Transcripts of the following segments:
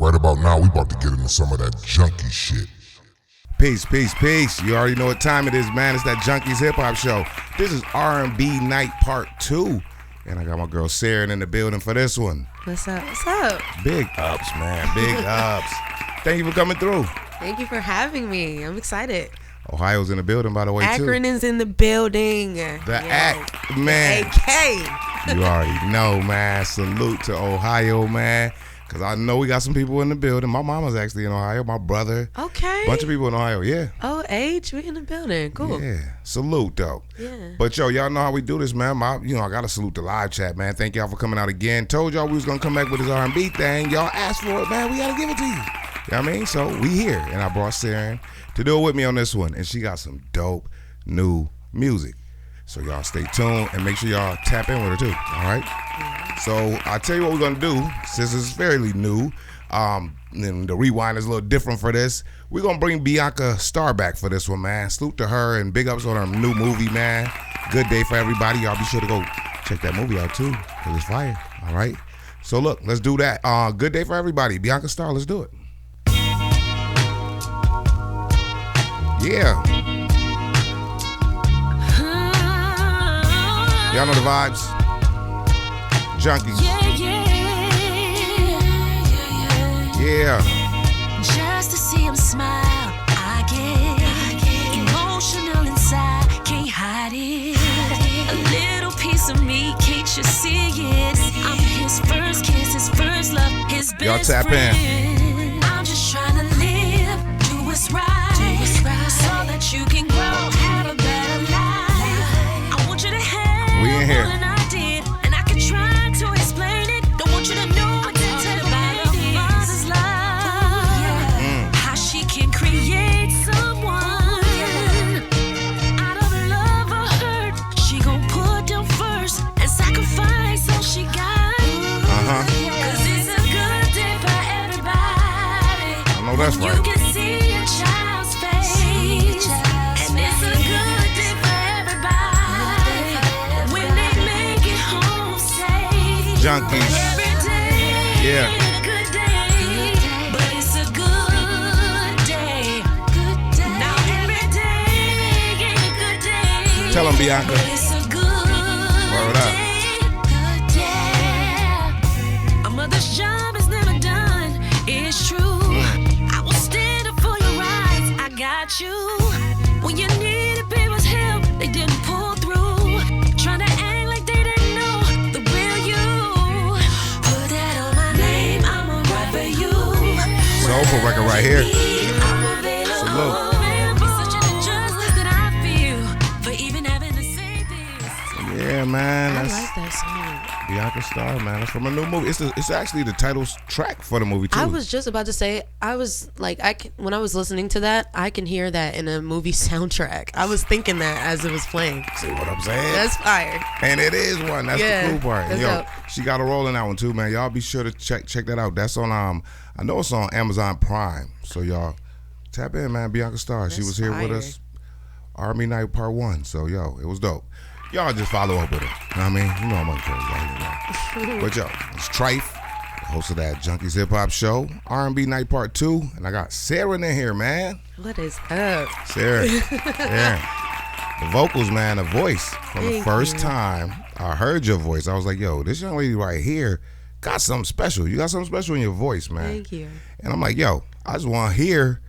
Right about now, we about to get into some of that junkie shit. Peace, peace, peace. You already know what time it is, man. It's that Junkies Hip Hop Show. This is RNB Night Part 2. And I got my girl Serrin in the building for this one. What's up? What's up? Big ups, man. Big ups. Thank you for coming through. Thank you for having me. I'm excited. Ohio's in the building, by the way, Akron is in the building. The AK, man. AK. You already know, man. Salute to Ohio, man. Because I know we got some people in the building. My mama's actually in Ohio. My brother. Okay. Bunch of people in Ohio, yeah. Oh, age, we in the building. Cool. Yeah. Salute, though. Yeah. But, yo, y'all know how we do this, man. I got to salute the live chat, man. Thank y'all for coming out again. Told y'all we was going to come back with this R&B thing. Y'all asked for it, man. We got to give it to you. You know what I mean? So, we here. And I brought Serrin to do it with me on this one. And she got some dope new music. So, y'all stay tuned and make sure y'all tap in with her, too. All right? So I'll tell you what we're gonna do, since it's fairly new. And the rewind is a little different for this. We're gonna bring Bianca Star back for this one, man. Salute to her and big ups on her new movie, man. Good day for everybody. Y'all be sure to go check that movie out too, cause it's fire. All right. So look, let's do that. Good day for everybody. Bianca Star, let's do it. Yeah. Y'all know the vibes. Junkies. Yeah. Just to see him smile, I get emotional inside, can't hide it. A little piece of me, can't you see it? I'm his first kiss, his first love, his best Y'all tap friend. in. I'm just trying to live, do what's right, so that you can grow, have a better life. I want you to have We in here. more than I did, and I can try to explain it. Don't want you to know what to tell about a mother's love. How she can create someone out of love or hurt. She gon' put them first and sacrifice all she got. Cause it's a good day for everybody. I know that's You right. can see your child's face. And it's a good day for everybody. When they make it home safe. Junkies. Every day Yeah. ain't a good day, but it's a good day. Now every day ain't a good day. Tell 'em, Bianca. But it's a good Word up. day. A mother's job is never done. It's true. I will stand up for your rights. I got you. When you needed people's help, they didn't pull through. Trying to act like they didn't know the real you. Put that on my name, I'ma ride for you. Soulful record right here. I'm available. Salute. Be such an injustice that I feel for even having to say this. Yeah, man. I That's like that song. Bianca Star, man. That's from a new movie. It's actually the title track for the movie too. I was just about to say, I was like, when I was listening to that, I can hear that in a movie soundtrack. I was thinking that as it was playing. See what I'm saying? That's fire. And it is one. That's Yeah, the cool part. that's Yo, dope. she got a role in that one too, man. Y'all be sure to check that out. That's on I know it's on Amazon Prime. So y'all tap in, man. Bianca Star. She That's was here with fire. us. Army Night Part 1. So yo, it was dope. Y'all just follow up with her. You know what I mean? You know I'm encouraged y'all. But yo, it's Trife, the host of that Junkies Hip Hop Show. R&B Night Part 2. And I got Serrin in here, man. What is up? Serrin. Yeah. The vocals, man, the voice. From the Thank first you. time I heard your voice, I was like, yo, this young lady right here got something special. You got something special in your voice, man. Thank you. And I'm like, yo, I just want to hear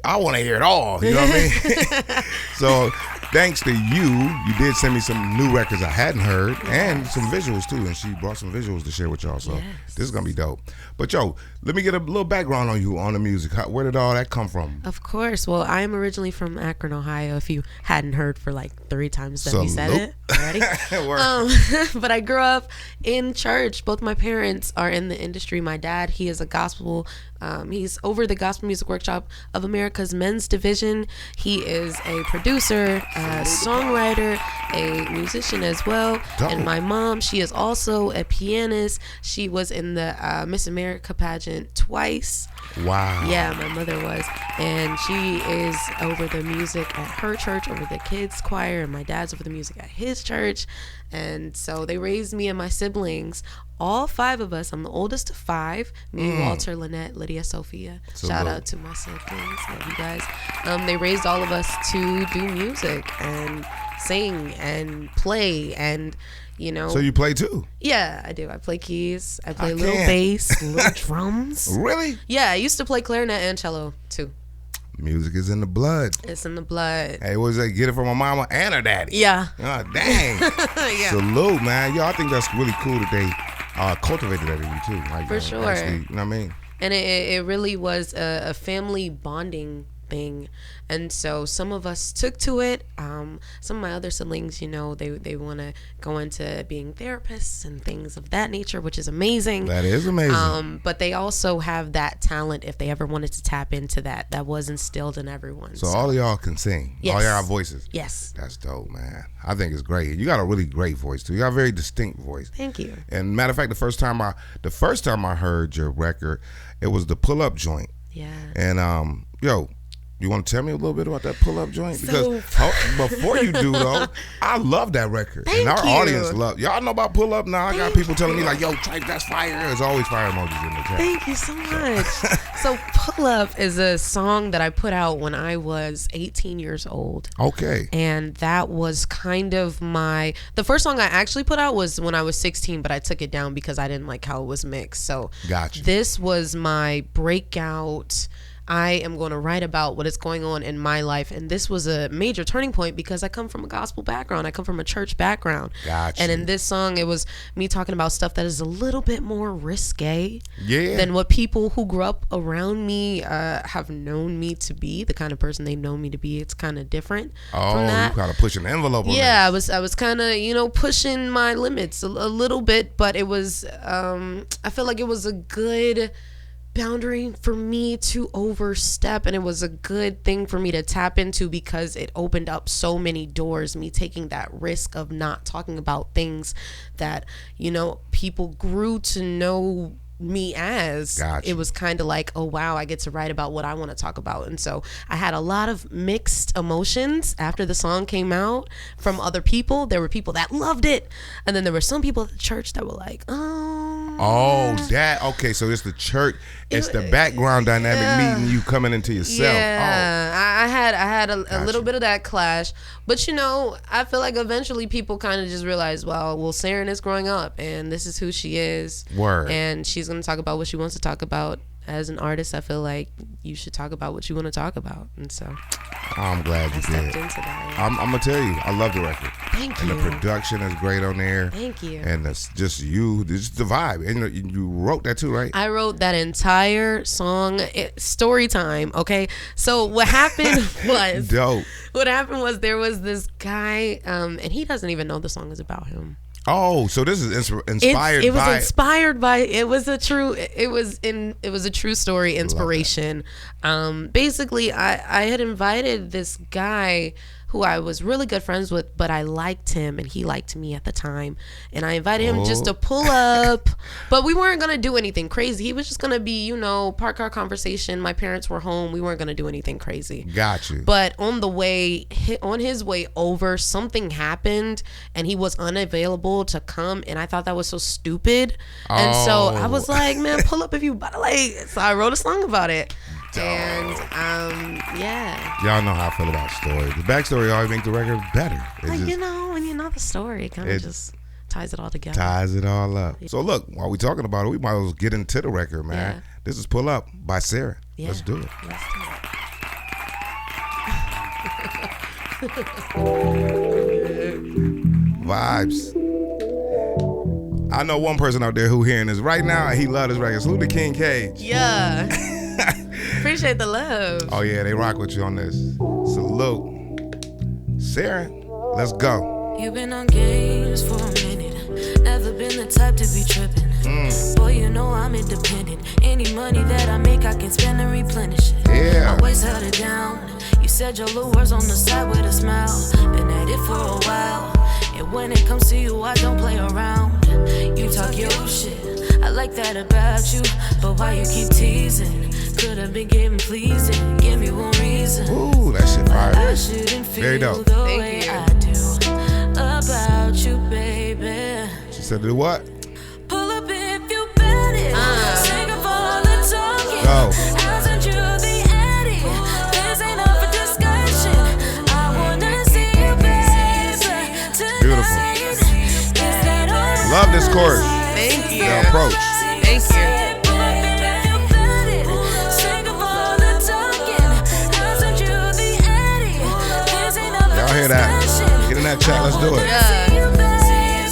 it all. You know what I mean? So thanks to you did send me some new records I hadn't heard and some visuals too. And she brought some visuals to share with y'all. So Yes. this is going to be dope. But yo, let me get a little background on you, on the music. Where did all that come from? Of course. Well, I am originally from Akron, Ohio. If you hadn't heard for like 3 times that we said Salute. it already. Word. But I grew up in church. Both my parents are in the industry. My dad, he is a gospel. He's over the Gospel Music Workshop of America's Men's Division. He is a producer, a songwriter, a musician as well. Dope. And my mom, she is also a pianist. She was in the Miss America pageant twice. Wow. Yeah, my mother was. And she is over the music at her church, over the kids choir, and my dad's over the music at his church. And so they raised me and my siblings all 5 of us. I'm the oldest of 5. Me, Walter, Lynette, Lydia, Sophia. Shout out to my siblings. Love you guys. They raised all of us to do music and sing and play and, you know. So you play too? Yeah, I do. I play keys. I play a little bass, little drums. Really? Yeah, I used to play clarinet and cello too. Music is in the blood. It's in the blood. Hey, what was that? Get it from my mama and her daddy. Yeah. Oh, dang. Yeah. Salute, man. Yo, I think that's really cool that they cultivated that in you too. Like, For sure. Actually, you know what I mean? And it really was a family bonding thing. And so some of us took to it. Some of my other siblings, you know, they want to go into being therapists and things of that nature, which is amazing. That is amazing. But they also have that talent if they ever wanted to tap into that was instilled in everyone. So all of y'all can sing. Yes. All y'all have voices. Yes. That's dope, man. I think it's great. You got a really great voice too. You got a very distinct voice. Thank you. And matter of fact, the first time I heard your record, it was the Pull Up joint. Yeah. And yo, you want to tell me a little bit about that Pull Up joint? Because before you do though, I love that record. Thank and our you. audience love. Y'all know about Pull Up now. I got people telling me like, yo, Tripe, that's fire. There's always fire emojis in the chat. Thank you so much. So Pull Up is a song that I put out when I was 18 years old. Okay. And that was kind of the first song I actually put out was when I was 16, but I took it down because I didn't like how it was mixed. So Gotcha. This was my breakout. I am going to write about what is going on in my life. And this was a major turning point because I come from a gospel background. I come from a church background. Gotcha. And in this song, it was me talking about stuff that is a little bit more risque than what people who grew up around me have known me to be, the kind of person they know me to be. It's kind of different from that. You kind of pushing the envelope on Yeah, this. I was kind of, you know, pushing my limits a little bit, but it was, I feel like it was a good boundary for me to overstep, and it was a good thing for me to tap into because it opened up so many doors, me taking that risk of not talking about things that, you know, people grew to know me as. Gotcha. It was kind of like, oh wow, I get to write about what I want to talk about. And so I had a lot of mixed emotions after the song came out from other people. There were people that loved it, and then there were some people at the church that were like, Okay, so it's the church, it's the background dynamic meeting you coming into yourself. Yeah, I had a Gotcha. little bit of that clash, but you know, I feel like eventually people kind of just realize, well, Serrin is growing up, and this is who she is. Word. And she's gonna talk about what she wants to talk about. As an artist, I feel like you should talk about what you want to talk about, and so I'm glad you I stepped did. into that. I'm gonna tell you, I love the record. Thank you. And the production is great on there. Thank you. And it's just it's the vibe. And you wrote that too, right? I wrote that entire song. Story time. Okay, so what happened was Dope. What happened was there was this guy, and he doesn't even know the song is about him. Oh, so this is inspired It was by. inspired by. It was a true story inspiration. Basically, I had invited this guy who I was really good friends with, but I liked him and he liked me at the time. And I invited him just to pull up, but we weren't going to do anything crazy. He was just going to be, you know, park our conversation. My parents were home. We weren't going to do anything crazy. Got you. But on his way over, something happened and he was unavailable to come. And I thought that was so stupid. And so I was like, man, pull up if you, so I wrote a song about it. And yeah, y'all know how I feel about stories. The backstory always makes the record better. Like, you know, when you know the story, it kind of just ties it all together. Ties it all up. So look, while we're talking about it, we might as well get into the record, man. Yeah. This is Pull Up by Serrin. Yeah. Let's do it. Let's do it. Vibes. I know one person out there who hearing this right now and he loves this record. Salute to King Cage. Yeah. Appreciate the love. Oh yeah, they rock with you on this. Salute. Serrin, let's go. You've been on games for a minute. Never been the type to be tripping. Boy, you know I'm independent. Any money that I make, I can spend and replenish it. Yeah. Always held it down. You said your little words on the side with a smile. Been at it for a while. And when it comes to you, I don't play around. You talk your shit. I like that about you. But why you keep teasing? Could've been getting pleasing. Give me one reason. Ooh, that shit fire. I shouldn't Very feel dope. the Thank way you. I do about you, baby. She said do what? Pull up in go. I'll send you the Addy. This ain't up for discussion. I wanna see you, baby. Beautiful. Love this chorus. Thank you. The approach. Thank you. Y'all hear that? Get in that chat. Let's do it. Yeah.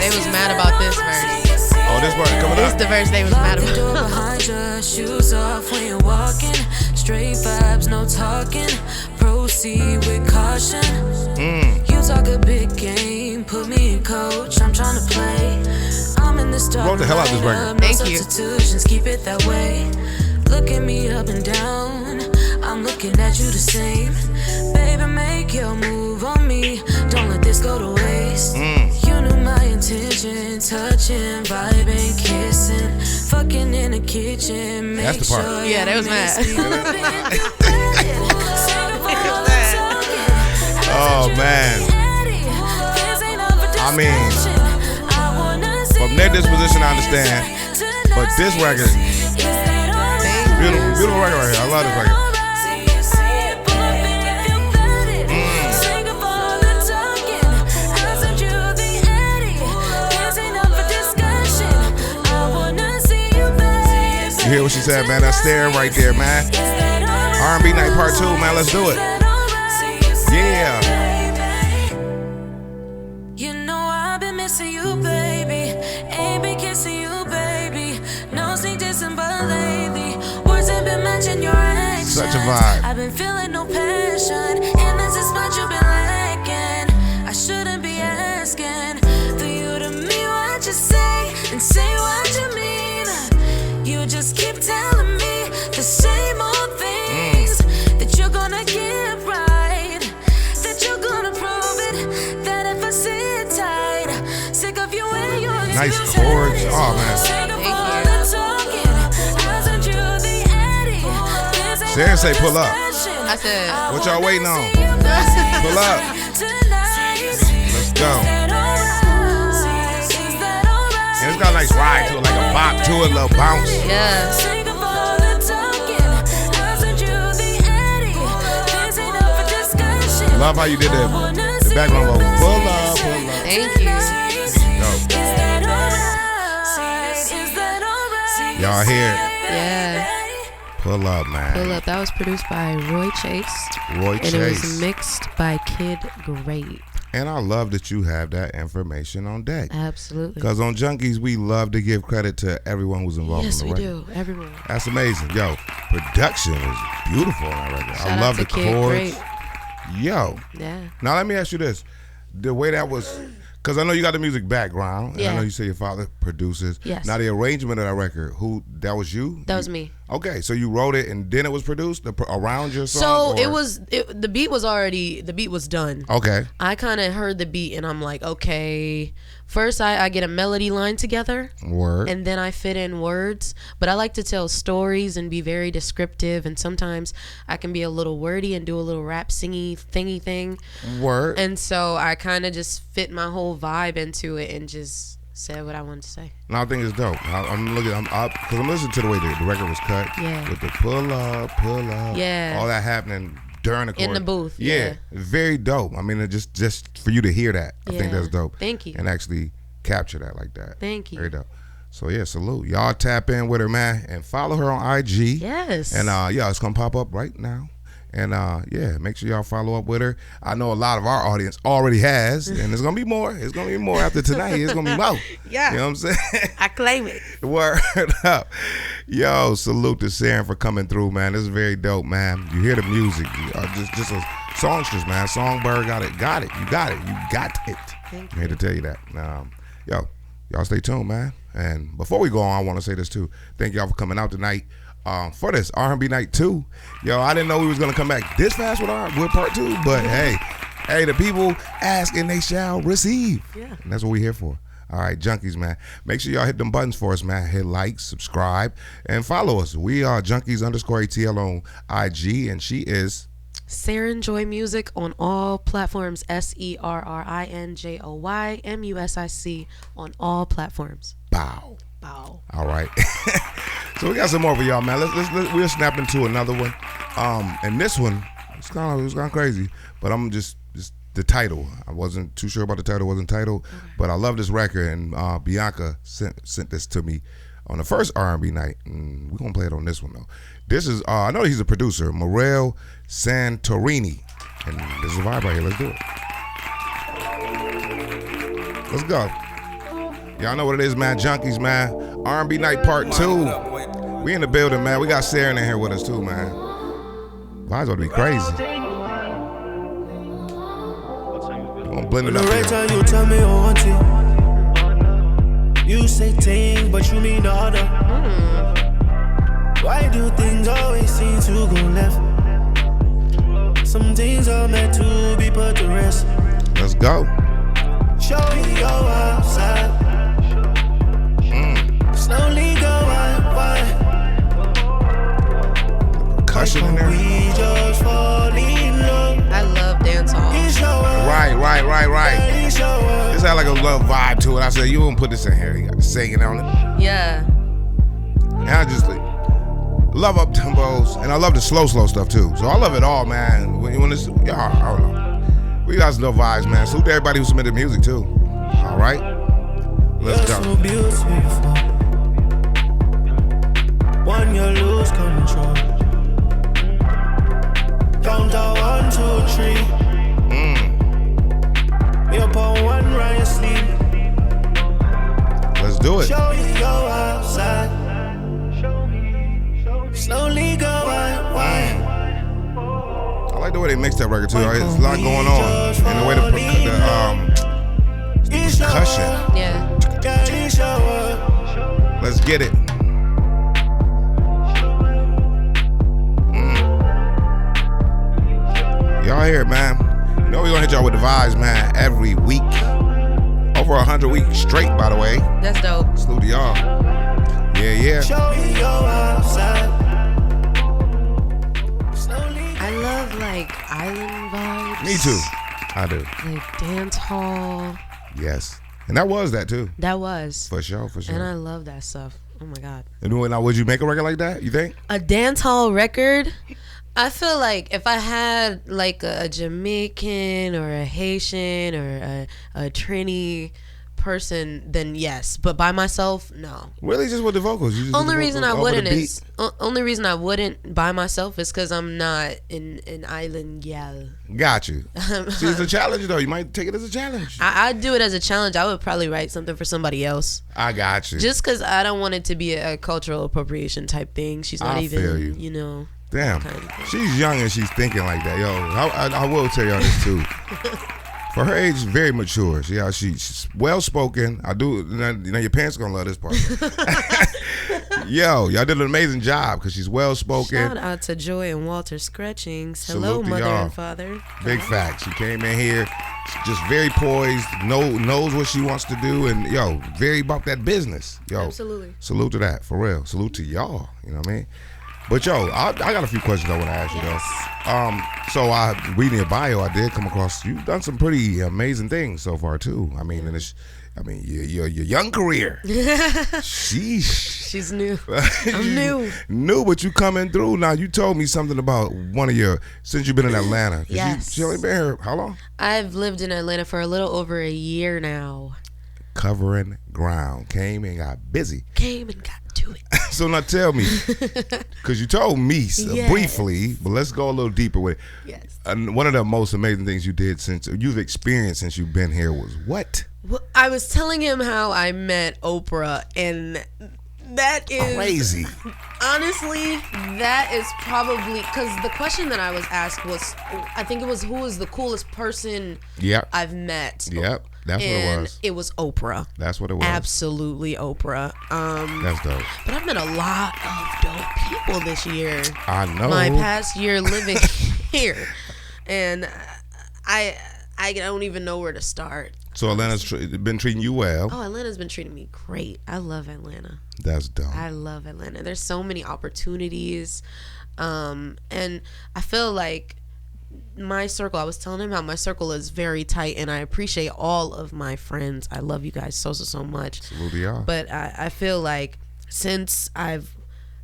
They was mad about this verse. Oh, this part coming This up. the verse they was mad about. Behind your shoes off when you're walking. Straight vibes, no talking. Proceed with caution. You talk a big game, put me in coach. I'm trying to play. I'm in the start. Wrote the hell out this record. Thank no you. substitutions, keep it that way. Look at me up and down. I'm looking at you the same. Baby, make your move on me. Don't let this go to waste. You knew my intention. Touching, vibing, kissing. Fucking in the kitchen. That's the part. Yeah, they was mad. Oh, man. I mean, from their disposition, I understand. But this record, beautiful record right here. I love this record. You hear what she said, man? That's Serrin right there, man. R&B Night Part 2, man. Let's do it. Yeah. You know I've been missing you, baby. Ain't been kissing you, baby. No sneak dissing, but lately words have been matching your actions. Such a vibe. I've been feeling no passion, and that's just what you've been lacking. I shouldn't be asking for you to mean what you say and say what you mean. You just keep telling me the same old things that you're gonna get right, that you're gonna prove it, that if I sit tight, sick of you and your Nice excuses. chords. Oh, man. Serrin say pull up. I said, What y'all waiting on? Pull up. Let's go. And it's got a nice ride to it, like a bop to it, a little bounce. yeah. Love how you did the background vocal. Pull up, pull up. Thank you. Dope. Y'all hear it? Yeah. Pull up, man. Pull up. That was produced by Roy Chase. Roy And it was Chase. mixed by Kid Grape. And I love that you have that information on deck. Absolutely. Because on Junkies, we love to give credit to everyone who's involved Yes, in the we record. do. Everyone. That's amazing. Yo, production is beautiful on that record. Shout I out love to the Kid chords. Grape. Yo. Yeah. Now let me ask you this. The way that was, because I know you got the music background. And I Yeah. know you say your father produces. Yes. Now the arrangement of that record, that was you? That was me. Okay, so you wrote it and then it was produced around your song? So or- the beat was done. Okay. I kind of heard the beat and I'm like, okay. First, I get a melody line together. Word. And then I fit in words. But I like to tell stories and be very descriptive. And sometimes I can be a little wordy and do a little rap singy thingy thing. Word. And so I kind of just fit my whole vibe into it and just said what I wanted to say. No, I think it's dope. I'm because I'm listening to the way the record was cut. Yeah. With the pull up. Yeah. All that happening during the chorus. In the booth, Yeah. yeah. Very dope. I mean, it just for you to hear that, I think Yeah. that's dope. Thank you. And actually capture that like that. Thank you. Very dope. So yeah, salute. Y'all tap in with her, man, and follow her on IG. Yes. And yeah, it's gonna pop up right now. And yeah, make sure y'all follow up with her. I know a lot of our audience already has, and there's gonna be more. It's gonna be more after tonight. It's gonna be more. Yeah. You know what I'm saying? I claim it. Word up. Yo, salute to Serrin for coming through, man. This is very dope, man. You hear the music. Just a songstress, man. Songbird got it. You got it. You got it. Thank I'm here to tell you that. Yo, y'all stay tuned, man. And before we go on, I want to say this too. Thank y'all for coming out tonight. For this R&B Night 2. Yo, I didn't know we was going to come back this fast with part 2, but hey, the people ask and they shall receive. Yeah. And that's what we're here for. All right, Junkies, man. Make sure y'all hit them buttons for us, man. Hit like, subscribe, and follow us. We are Junkies_ATL on IG, and she is Serrin Joy Music on all platforms. SERRINJOY MUSIC on all platforms. Bow. Bow. All right. So we got some more for y'all, man. We'll snap into another one. And this one, it was kind of crazy, but I'm just the title. I wasn't too sure about the title. It wasn't titled, but I love this record, and Bianca sent this to me on the first R&B night, and we're gonna play it on this one though. This is I know he's a producer, Morel Santorini, and this is a vibe right here. Let's do it. Let's go. Y'all know what it is, man. Junkies, man. R&B night part 2. We in the building, man. We got Serrin in here with us too, man. Vibes ought to be crazy. We're gonna blend it up here. You tell me you want it. You say things, but you mean the other. Why do things always seem to go left? Some things are meant to be put to rest. Let's go. Show me your outside. Slowly go why? Percussion in there. We just fall in love. I love dancehall. Right. This had like a love vibe to it. I said, you won't put this in here. You got the singing on it. Yeah. And I just love up tempos, and I love the slow stuff too. So I love it all, man. When it's, y'all, I don't know. We got some love vibes, man. Salute to everybody who submitted music too. All right, let's go. So beautiful. When you lose control. Count to 1, 2, 3. Me up on one right sleep. Let's do it. Show you your outside. Slowly go why? I like the way they mixed that record too. There's a lot going on, and the way the percussion. Yeah. Let's get it. Y'all hear it, man. You know we're gonna hit y'all with the vibes, man, every week. Over 100 weeks straight, by the way. That's dope. Salute to y'all. Yeah. I love like island vibes. Me too. I do. Like dance hall. Yes. And that was that too. That was. For sure. And I love that stuff. Oh my God. And now, would you make a record like that, you think? A dance hall record? I feel like if I had like a Jamaican or a Haitian or a Trini person, then yes. But by myself, no. Really, just with the vocals? You just Only reason I wouldn't by myself is because I'm not an island gal. Got you. See, it's a challenge though. You might take it as a challenge. I'd do it as a challenge. I would probably write something for somebody else. I got you. Just because I don't want it to be a cultural appropriation type thing. She's not even, you know. Damn. Kind of She's young and she's thinking like that. Yo, I will tell y'all this too. For her age, very mature. She's well spoken. I do. You know, your parents are gonna love this part. Yo, y'all did an amazing job because she's well spoken. Shout out to Joy and Walter Scratchings. Hello, mother y'all. and father. Big facts. She came in here, just very poised. Knows what she wants to do, and yo, very about that business. Yo, Absolutely. Salute to that, for real. Salute to y'all. You know what I mean? But yo, I got a few questions I want to ask you though. So reading your bio, I did come across you've done some pretty amazing things so far too. I mean, your young career. She's new. I'm new. New, but you coming through now. You told me something about since you've been in Atlanta. Yes. She only been here how long? I've lived in Atlanta for a little over a year now. Covering ground. Came and got busy. Came and got to it. So now tell me, because you told me briefly, but let's go a little deeper with it. Yes. One of the most amazing things you've experienced since you've been here was what? Well, I was telling him how I met Oprah, and that is crazy. Honestly, that is probably because the question that I was asked was, I think it was, who is the coolest person I've met? Yep. That's what it was. It was Oprah. That's what it was. Absolutely Oprah. That's dope. But I've met a lot of dope people this year. I know. My past year living here. And I don't even know where to start. So Atlanta's been treating you well. Oh, Atlanta's been treating me great. I love Atlanta. That's dope. I love Atlanta. There's so many opportunities. And I feel like my circle, I was telling him how my circle is very tight, and I appreciate all of my friends. I love you guys so much. Absolutely are. But I feel like since I've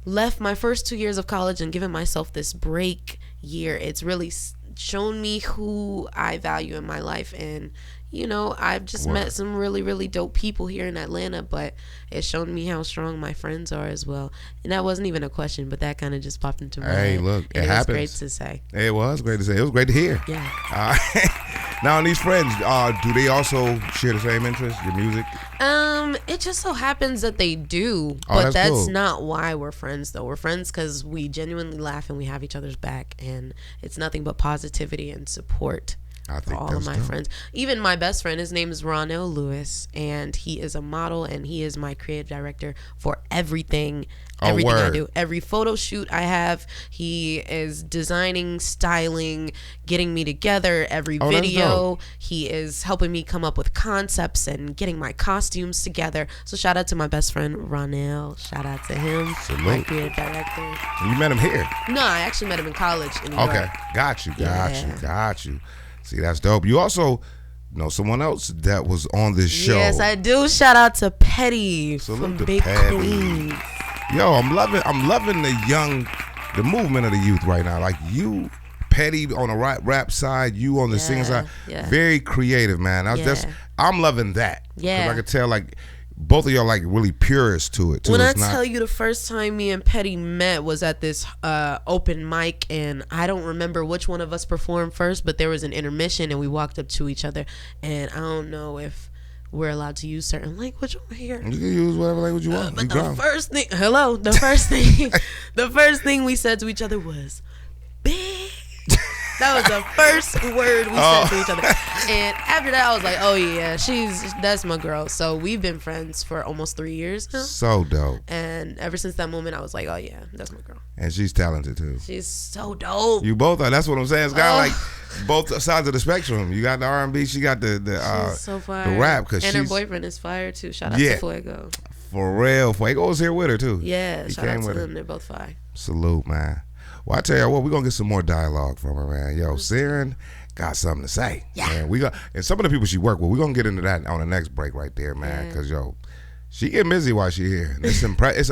left my first 2 years of college and given myself this break year, it's really shown me who I value in my life. And you know, I've just met some really dope people here in Atlanta, but it's shown me how strong my friends are as well. And that wasn't even a question, but that kind of just popped into my head. Hey, look, it happens. Was great to say. It was great to say. It was great to hear. Yeah. Now, these friends, do they also share the same interests, your music? It just so happens that they do, Oh, but that's that's cool. not why we're friends, though. We're friends because we genuinely laugh and we have each other's back, and it's nothing but positivity and support. I think all of my dope. friends, even my best friend, his name is Ronell Lewis, and he is a model, and he is my creative director for everything I do. Every photo shoot I have, he is designing, styling, getting me together. Every video, he is helping me come up with concepts and getting my costumes together. So shout out to my best friend Ronell. Shout out to him, my creative director. You met him here? No, I actually met him in college in New York. Got you. See, that's dope. You also know someone else that was on this show. Yes, I do. Shout out to Petty from to Big Petty. Queens. Yo, I'm loving the movement of the youth right now. Like you, Petty on the rap side, you on the singing side. Yeah. Very creative, man. I'm loving that. Yeah. 'Cause I could tell like both of y'all like really purists to it too. When I tell you the first time me and Petty met was at this open mic, and I don't remember which one of us performed first, but there was an intermission and we walked up to each other, and I don't know if we're allowed to use certain language over here. You can use whatever language you want. But the first thing we said to each other was big. That was the first word we said to each other. And after that, I was like, oh yeah, that's my girl. So we've been friends for almost 3 years now. So dope. And ever since that moment, I was like, oh yeah, that's my girl. And she's talented too. She's so dope. You both are. That's what I'm saying. It's kind of like both sides of the spectrum. You got the R&B. She got the so fire. the rap. And her boyfriend is fire too. Shout out to Fuego. For real. Fuego was here with her too. Yeah, he shout out to with them. her. They're both fire. Salute, man. Well, I tell you what, we're going to get some more dialogue from her, man. Yo, Serrin got something to say. Yeah. Man, and some of the people she worked with, we're going to get into that on the next break right there, man. Because, yo, she getting busy while she here. And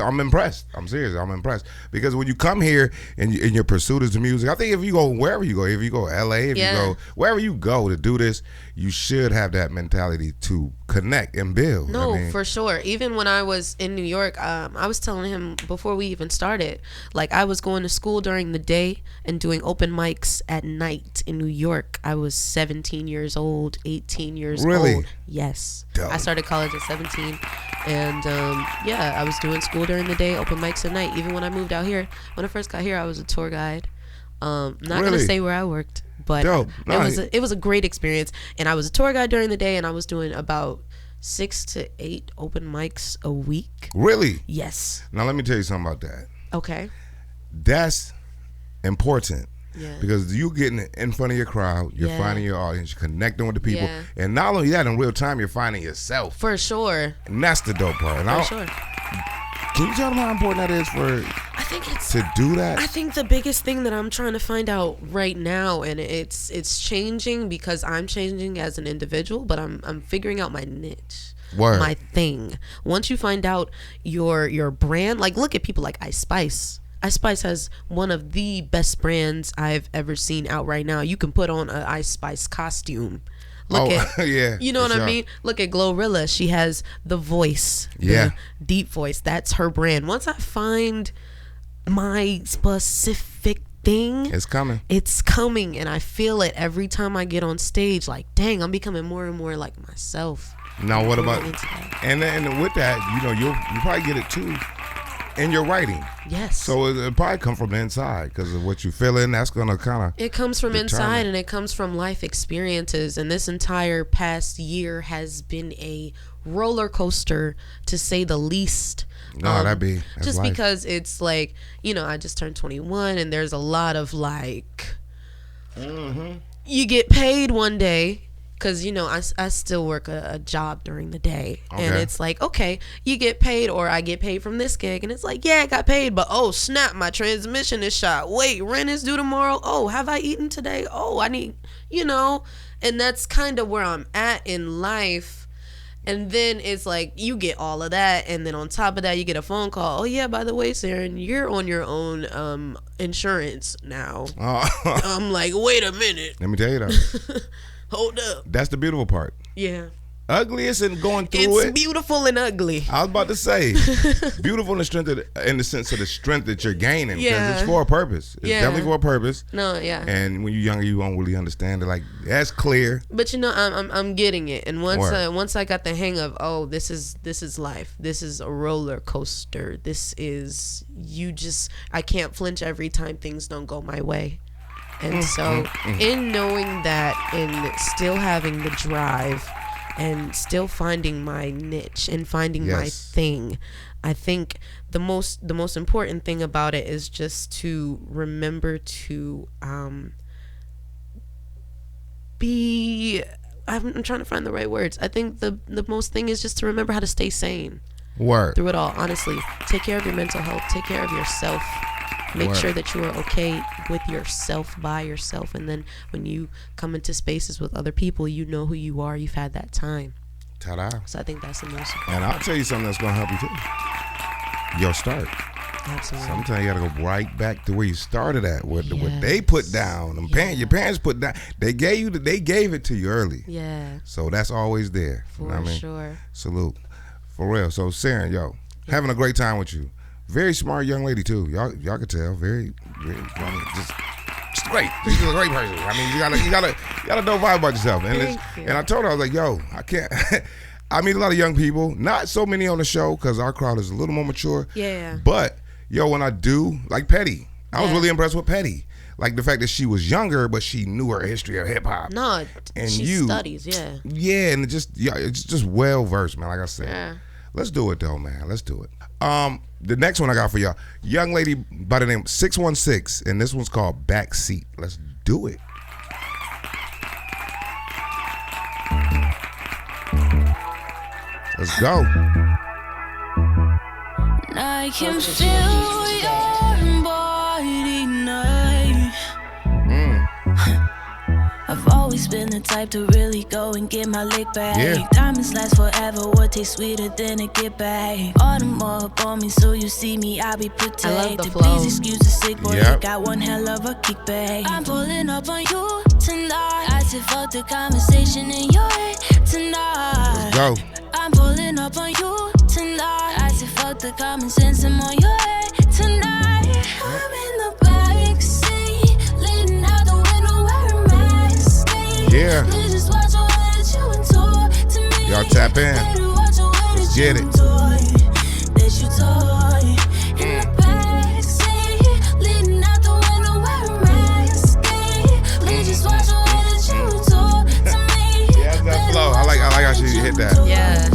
I'm impressed. I'm serious. I'm impressed. Because when you come here and your pursuit is the music, I think if you go wherever you go, if you go LA, if you go wherever you go to do this, you should have that mentality to connect and build. No, for sure. Even when I was in New York, I was telling him before we even started, like I was going to school during the day and doing open mics at night in New York. I was 17 years old, 18 years old. Yes. Dope. I started college at 17. And I was doing school during the day, open mics at night. Even when I moved out here, when I first got here, I was a tour guide. Not gonna say where I worked, but it was a great experience. And I was a tour guide during the day, and I was doing about 6 to 8 open mics a week. Really? Yes. Now let me tell you something about that. Okay. That's important. Yeah. Because you getting in front of your crowd, you're finding your audience, you're connecting with the people, and not only that, in real time, you're finding yourself. For sure. And that's the dope part. For sure. Can you tell them how important that is to do that? I think the biggest thing that I'm trying to find out right now, and it's changing because I'm changing as an individual, but I'm figuring out my niche. My thing. Once you find out your brand, like look at people like Ice Spice. Ice Spice has one of the best brands I've ever seen out right now. You can put on an Ice Spice costume. Look at, you know what I mean? Look at Glorilla. She has the voice, the deep voice. That's her brand. Once I find my specific thing, it's coming, and I feel it every time I get on stage. Like, dang, I'm becoming more and more like myself. Now, what about and with that, you probably get it too. In your writing. Yes. So it probably come from the inside because of what you feeling. That's going to kind of it comes from inside, and it comes from life experiences. And this entire past year has been a roller coaster, to say the least. No, that's just life. because it's like, I just turned 21, and there's a lot of like, you get paid one day, because I still work a job during the day, and Okay. it's like, okay, you get paid, or I get paid from this gig, and it's like, yeah, I got paid, but oh snap, my transmission is shot. Wait, rent is due tomorrow. Oh, have I eaten today? Oh, I need, and that's kind of where I'm at in life. And then it's like you get all of that, and then on top of that, you get a phone call. Oh yeah, by the way, Serrin, you're on your own insurance now. I'm like, wait a minute, Let me tell you that. hold up. That's the beautiful part. Yeah, Ugliest and going through it's it. beautiful and ugly. I was about to say, beautiful in the sense of the strength that you're gaining. Because Yeah. it's for a purpose. It's Yeah. definitely for a purpose. No, yeah. And when you're younger, you won't really understand it. Like, that's clear. But I'm getting it, and once Word. I got the hang of, oh, this is life. This is a roller coaster. This is I can't flinch every time things don't go my way. And so, in knowing that, and still having the drive, and still finding my niche and finding my Yes. thing, I think the most important thing about it is just to remember to be. I'm trying to find the right words. I think the most thing is just to remember how to stay sane Word. through it all. Honestly, take care of your mental health. Take care of yourself. Make Word. sure that you are okay with yourself, by yourself, and then when you come into spaces with other people, you know who you are. You've had that time. Ta-da. So I think that's the most important. And I'll tell you something that's going to help you too. Your start. Absolutely. Sometimes you got to go right back to where you started at. What Yes. they put down. Your parents put down. They gave it to you early. Yeah, So that's always there. You for know what I mean? sure. Salute. For real. So Serrin, having a great time with you. Very smart young lady too. Y'all could tell. Very just great. She's a great person. I mean, you gotta know vibe about yourself. And Thank you. and I told her, I was like, I can't. I meet a lot of young people. Not so many on the show because our crowd is a little more mature. Yeah. But when I do, like Petty, I was Yeah. really impressed with Petty. Like the fact that she was younger, but she knew her history of hip hop. No, And she you- studies. Yeah. Yeah, and it's just well versed, man. Like I said. Yeah. Let's do it though, man. Let's do it. The next one I got for y'all, young lady by the name 616, and this one's called Backseat. Let's do it. Let's go. I can feel your body night. I've always been the type to really go and get my lick back. Yeah. Diamonds last forever, what tastes sweeter than a get back. All the more up on me, so you see me, I'll be protected. I love the flow. Please excuse the sick boy, Yep. you got one hell of a kickback. I'm pulling up on you tonight. I said fuck the conversation in your head tonight. Go. I'm pulling up on you tonight. I said fuck the common sense, I'm on your head tonight. I'm in the backseat, leaning out the window wearing my skate. Yeah. Please just watch your head that you enjoy. To me, Y'all tap in. better watch your head Let's that get you it. enjoy, that you toy. In the backseat, leaning out the window wearing my skate. Please just watch your head that you enjoy. To me, Yeah, that flow. I like how she hit that. Yeah.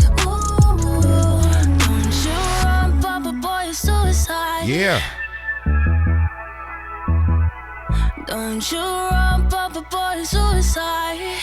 Don't you run, Papa boy, it's suicide. Yeah. Don't you run, Papa boy, it's suicide.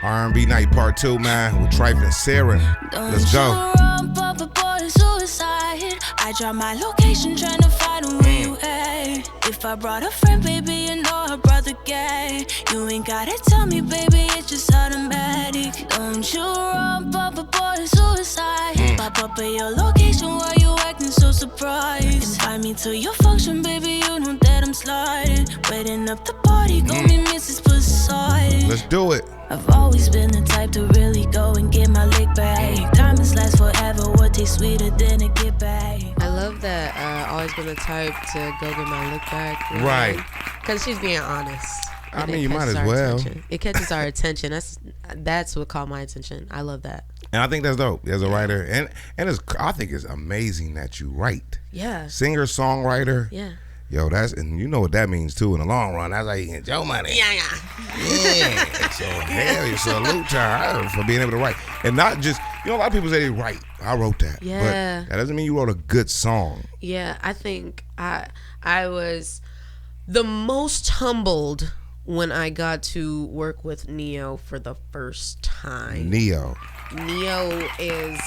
R&B Night Part 2, man, with Trifling Serrin. Don't Let's you go. run, Papa boy, it's suicide. I drop my location trying to find where you at. If I brought a friend, baby, you know I brought the gang. You ain't gotta tell me, baby, it's just automatic. Don't you run, Papa boy, it's suicide. Pop up at your location while you acting so surprised. Invite me to your function, baby, you know that I'm sliding. Waiting up the party, call me Mrs. Poseidon. Let's do it. I've always been the type to really go and get my lick back. Diamonds last forever, what tastes sweeter than a get back. I love that. Always been the type to go get my look back. Right. Because she's being honest. I And mean, it you might catches as our well. attention. It catches our attention. That's what caught my attention. I love that. And I think that's dope as a writer. And I think it's amazing that you write. Yeah. Singer, songwriter. Yeah. Yo, and you know what that means too in the long run. That's how you get your money. Yeah. Yeah. So hell, you salute to her for being able to write. And not just, a lot of people say they write. I wrote that. Yeah. But that doesn't mean you wrote a good song. Yeah. I think I was the most humbled when I got to work with Neo for the first time. Neo is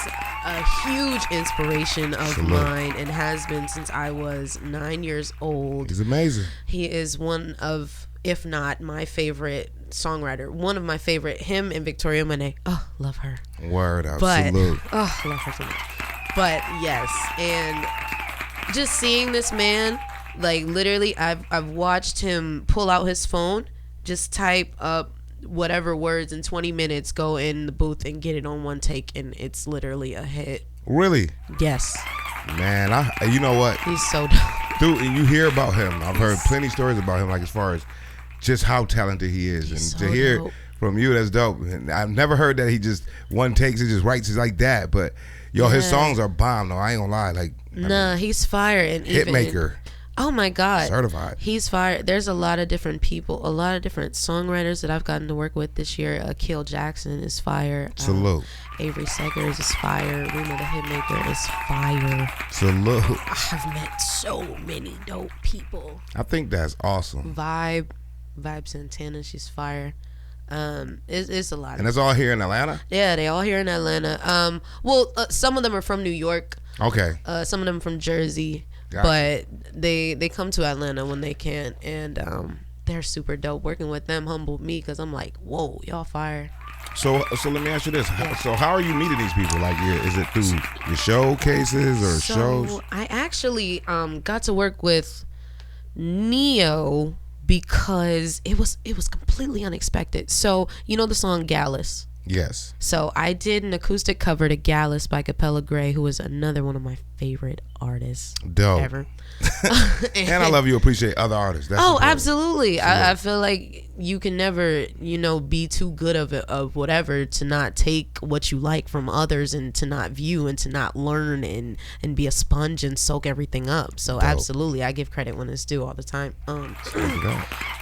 a huge inspiration of mine and has been since I was 9 years old. He's amazing. He is one of, if not my favorite songwriter, one of my favorite. Him and Victoria Monet. Oh, love her. Word up. But Salute. oh, love her so much. But yes, and just seeing this man, like literally, I've watched him pull out his phone, just type up whatever words in 20 minutes, go in the booth and get it on one take, and it's literally a hit. Really? Yes. Man, you know what? He's so dope. Dude, and you hear about him. I've heard plenty of stories about him, like as far as just how talented he is. He's and so to hear dope. from you, that's dope. And I've never heard that he just one takes it, just writes it like that. But yo, his songs are bomb though. I ain't gonna lie. Like, nah, he's fire. And hit maker. Oh my God. Certified. He's fire. There's a lot of different people, a lot of different songwriters that I've gotten to work with this year. Akil Jackson is fire. Salute. Avery Seggers is fire. Remo the Hitmaker is fire. Salute. I've met so many dope people. I think that's awesome. Vibe Santana, she's fire. It's a lot. And that's all here in Atlanta? Yeah, they all here in Atlanta. Some of them are from New York. Okay. Some of them from Jersey. Gotcha. But they come to Atlanta when they can, and they're super dope. Working with them humbled me because I'm like, whoa, y'all fire. So let me ask you this. Yeah. So how are you meeting these people? Like, is it through your showcases or shows? I actually got to work with Neo because it was completely unexpected. So you know the song Gallus? Yes. So I did an acoustic cover to Gallus by Capella Gray, who is another one of my favorite artists Dope. ever. And I love you appreciate other artists. That's important. Absolutely. I feel like you can never, be too good of whatever to not take what you like from others and to not view and to not learn and be a sponge and soak everything up. So Dope. absolutely, I give credit when it's due all the time.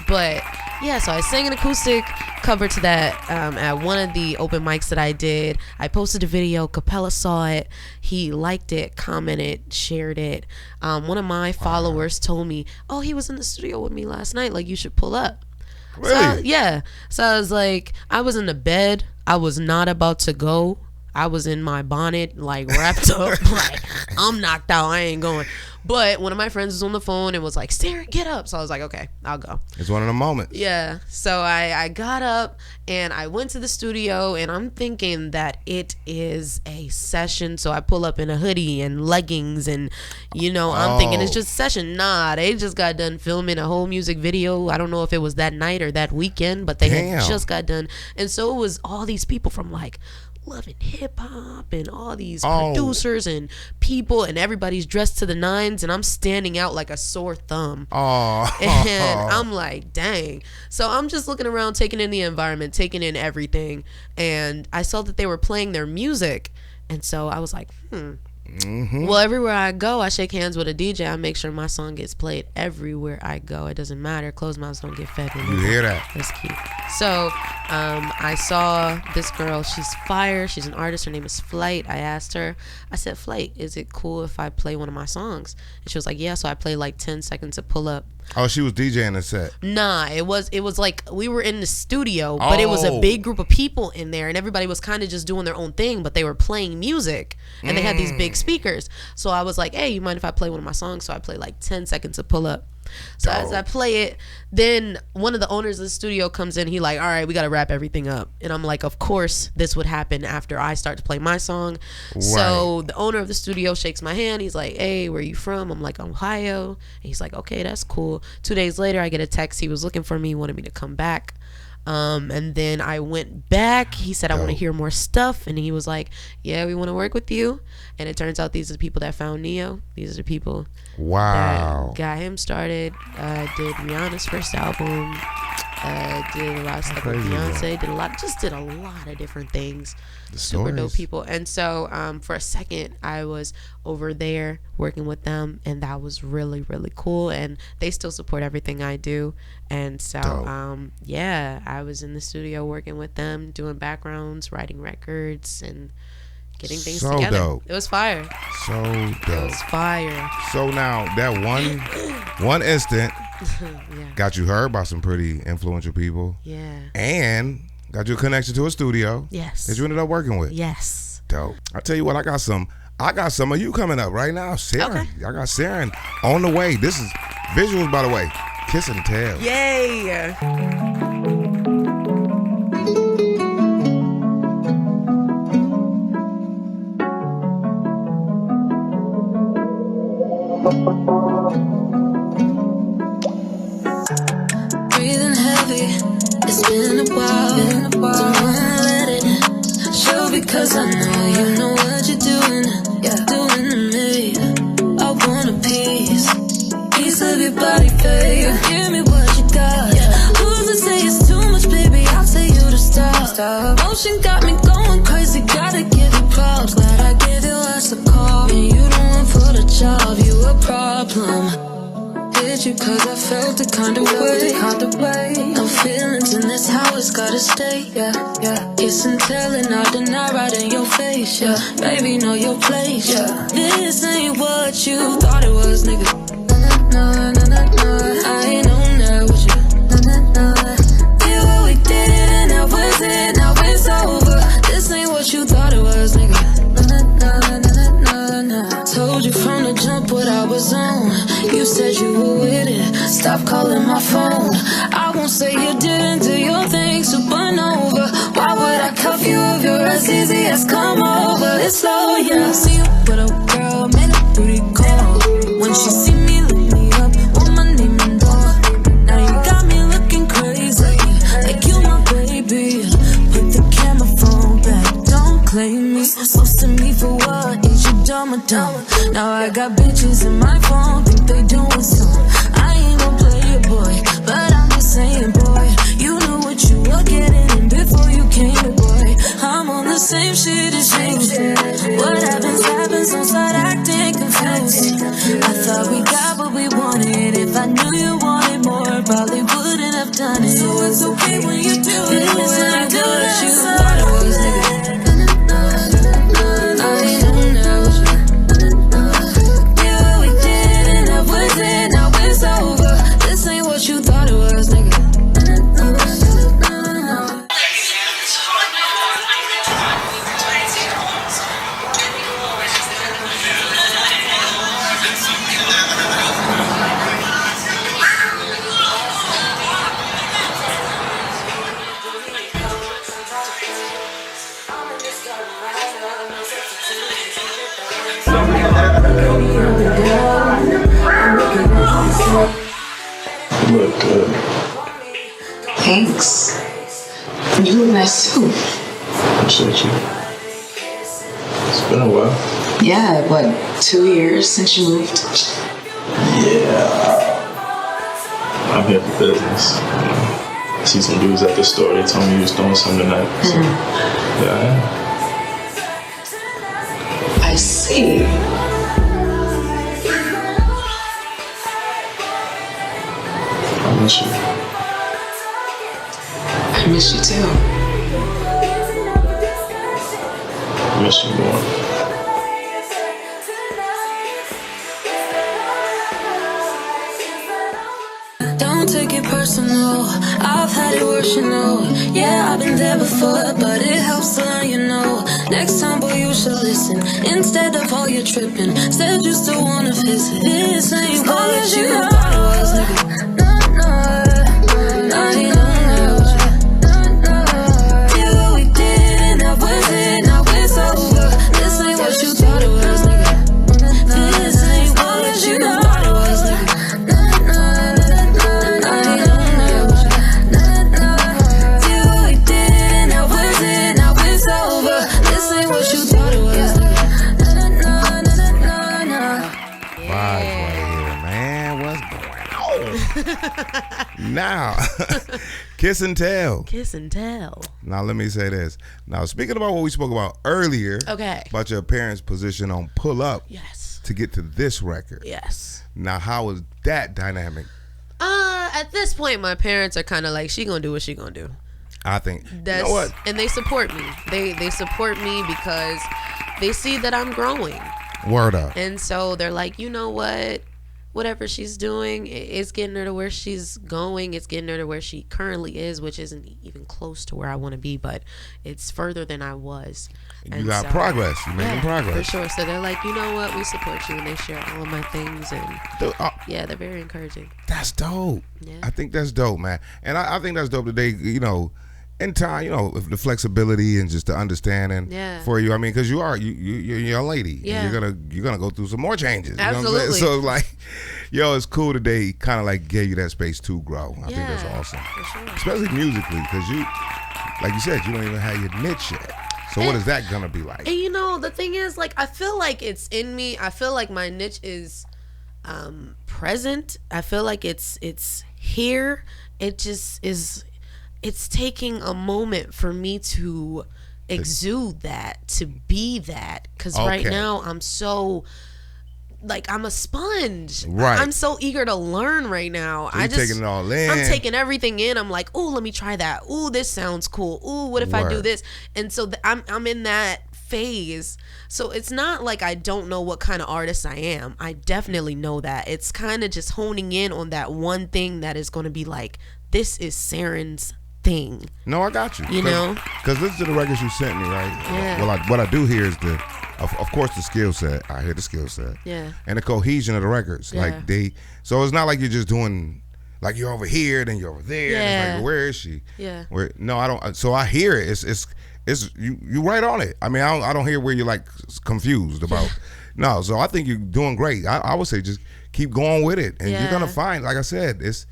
But yeah, so I sang an acoustic cover to that at one of the open mics that I did. I posted a video. Capella saw it. He liked it, commented, shared it. One of my followers told me, "Oh, he was in the studio with me last night. Like, you should pull up." Really? So I was like, I was in the bed. I was not about to go. I was in my bonnet, like wrapped up, like I'm knocked out. I ain't going. But one of my friends was on the phone and was like, "Serrin, get up." So I was like, okay, I'll go. It's one of the moments. Yeah. So I got up and I went to the studio, and I'm thinking that it is a session. So I pull up in a hoodie and leggings, and I'm thinking it's just a session. Nah, they just got done filming a whole music video. I don't know if it was that night or that weekend, but they had just got done. And so it was all these people from like loving hip hop and all these producers and people, and everybody's dressed to the nines, and I'm standing out like a sore thumb. And I'm like, dang. So I'm just looking around, taking in the environment, taking in everything, and I saw that they were playing their music, and so I was like, Well, everywhere I go, I shake hands with a DJ. I make sure my song gets played everywhere I go. It doesn't matter. Closed mouths don't get fed. You hear that? That's key. So I saw this girl. She's fire. She's an artist. Her name is Flight. I asked her, I said, "Flight, is it cool if I play one of my songs?" And she was like, "Yeah." So I played like 10 seconds of Pull Up. Oh, she was DJing the set. Nah, it was like we were in the studio, but it was a big group of people in there, and everybody was kind of just doing their own thing, but they were playing music, and they had these big speakers. So I was like, "Hey, you mind if I play one of my songs?" So I played like 10 seconds of Pull Up. So as I play it, then one of the owners of the studio comes in. He like, "All right, we got to wrap everything up." And I'm like, of course this would happen after I start to play my song. Right. So the owner of the studio shakes my hand. He's like, "Hey, where are you from?" I'm like, "Ohio." And he's like, "Okay, that's cool." 2 days later, I get a text. He was looking for me, wanted me to come back. And then I went back. He said, "I want to hear more stuff." And he was like, "Yeah, we want to work with you." And it turns out these are the people that found Neo. These are the people that got him started. Did Rihanna's first album. Did a lot of stuff with Beyonce. Did a lot of different things. Super dope people. And so for a second, I was over there working with them, and that was really, really cool. And they still support everything I do. And so I was in the studio working with them, doing backgrounds, writing records, and getting things together. Dope. It was fire. So dope. It was fire. So now that one instant Yeah. Got you heard by some pretty influential people. Yeah. And got you a connection to a studio. Yes. That you ended up working with. Yes. Dope. I tell you what, I got some of you coming up right now. Serrin. Okay. I got Serrin on the way. This is visuals, by the way. Kiss and Tell. Yay. Breathing heavy, it's been a while. Don't wanna let it show because I know you know what you're doing. Yeah, doing to me. I want a piece of your body, babe. Give me what you got. Who's to say it's too much, baby? I'll tell you to stop. Motion got me going crazy. Gotta give you props. Glad I gave you us a call. And you don't want for the job. You a problem. Hit you cause I felt the kind of way. No feelings and that's how it's gotta stay. Yeah. Kiss and tell and I'll deny right in your face. Yeah, baby, know your place. Yeah, this ain't what you thought it was, nigga. No, I ain't on that with you. Yeah, what we did and that was it. Now it's over. This ain't what you thought it was, nigga. Told you from the jump what I was on. You said you were with it. Stop calling my phone. I won't say you didn't do your thing supernova. Why would I cuff you if you're as easy as come over? It's slow, yeah. See you with a girl, made a booty call. When she see me, look me up, want my name and dog. Now you got me looking crazy, like you my baby. Put the camera phone back, don't claim me. Close to me for what? Is you dumb or dumb? Now I got bitches in my phone, think they doing something. I ain't no player boy, but I'm just saying, boy. You knew what you were getting in before you came here, boy. I'm on the same shit as you. What happens, don't start acting confused. I thought we got what we wanted. If I knew you wanted more, probably wouldn't have done it. So it's okay when you do it. It's when I do what you thought it was, nigga. I ain't on that with you. Yeah, we did and that was it. Now it's over. This ain't what you thought it was, nigga. Look good. Thanks. You look nice too. Appreciate you. It's been a while. Yeah, what, 2 years since you moved? Yeah. I'm here for business. I see some dudes at the store. They told me you was doing something tonight. So, yeah, I am. I see. I miss you. I miss you too. I miss you more. Don't take it personal. I've had it worse, you know. Yeah, I've been there before, but it helps to learn, you know. Next time, boy, you should listen. Instead of all your tripping, said you still wanna visit. This ain't what you thought it was, nigga. I ain't on that with you. Yeah, what we did and that was it. Now it's over. This ain't what you thought it was, nigga. This ain't what you thought it was, nigga. Now, kiss and tell. Kiss and tell. Now, let me say this. Now, speaking about what we spoke about earlier, Okay. about your parents' position on Pull Up Yes. to get to this record. Yes. Now, how is that dynamic? At this point, my parents are kind of like, she gonna do what she gonna do. I think, That's, you know what? And they support me. They support me because they see that I'm growing. Word up. And so they're like, you know what? whatever she's doing, it's getting her to where she's going. It's getting her to where she currently is, which isn't even close to where I want to be, but it's further than I was. You got progress. You're making progress. For sure. So they're like, you know what? We support you, and they share all of my things, and yeah, they're very encouraging. That's dope. Yeah. I think that's dope, man. And I think that's dope today, you know, in time, you know, the flexibility and just the understanding for you. I mean, because you're a young lady. Yeah. And you're gonna go through some more changes. Absolutely. You know what I'm saying? So like, yo, it's cool today. Kind of like gave you that space to grow. I think that's awesome, for sure. especially musically, because you, like you said, you don't even have your niche yet. So what is that gonna be like? And you know, the thing is, like, I feel like it's in me. I feel like my niche is present. I feel like it's here. It just is. It's taking a moment for me to exude that, to be that. Because right now I'm so, like, I'm a sponge. Right. I'm so eager to learn right now. So taking it all in. I'm taking everything in. I'm like, ooh, let me try that. Ooh, this sounds cool. Ooh, what if I do this? And so I'm in that phase. So it's not like I don't know what kind of artist I am. I definitely know that. It's kind of just honing in on that one thing that is going to be like, this is Serrin's thing. No, I got you. You know, because listen to the records you sent me, right? Yeah. Well, what I do hear is of course, the skill set. I hear the skill set. Yeah. And the cohesion of the records. Yeah. Like so it's not like you're just doing, like, you're over here, then you're over there. Yeah. And it's like, where is she? Yeah. No, I don't. So I hear it. It's you right on it. I mean, I don't hear where you're like confused about. No, so I think you're doing great. I would say just keep going with it, and you're gonna find, like I said, it's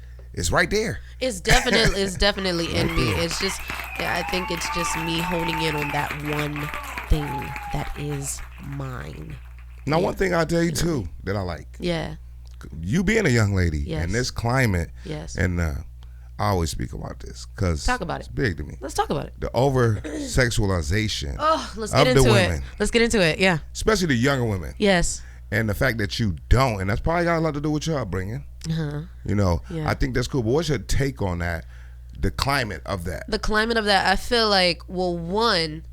right there. It's definitely in me. It's just, I think it's just me honing in on that one thing that is mine. Now, one thing I'll tell you too that I like. Yeah. You being a young lady Yes. in this climate. Yes. And I always speak about this because Talk about it. It's big to me. Let's talk about it. The over sexualization. Let's of get into the it. women. Let's get into it. Yeah. Especially the younger women. Yes. And the fact that you don't, and that's probably got a lot to do with your upbringing. You know, Yeah. I think that's cool. But what's your take on that? The climate of that. The climate of that, I feel like, well, one,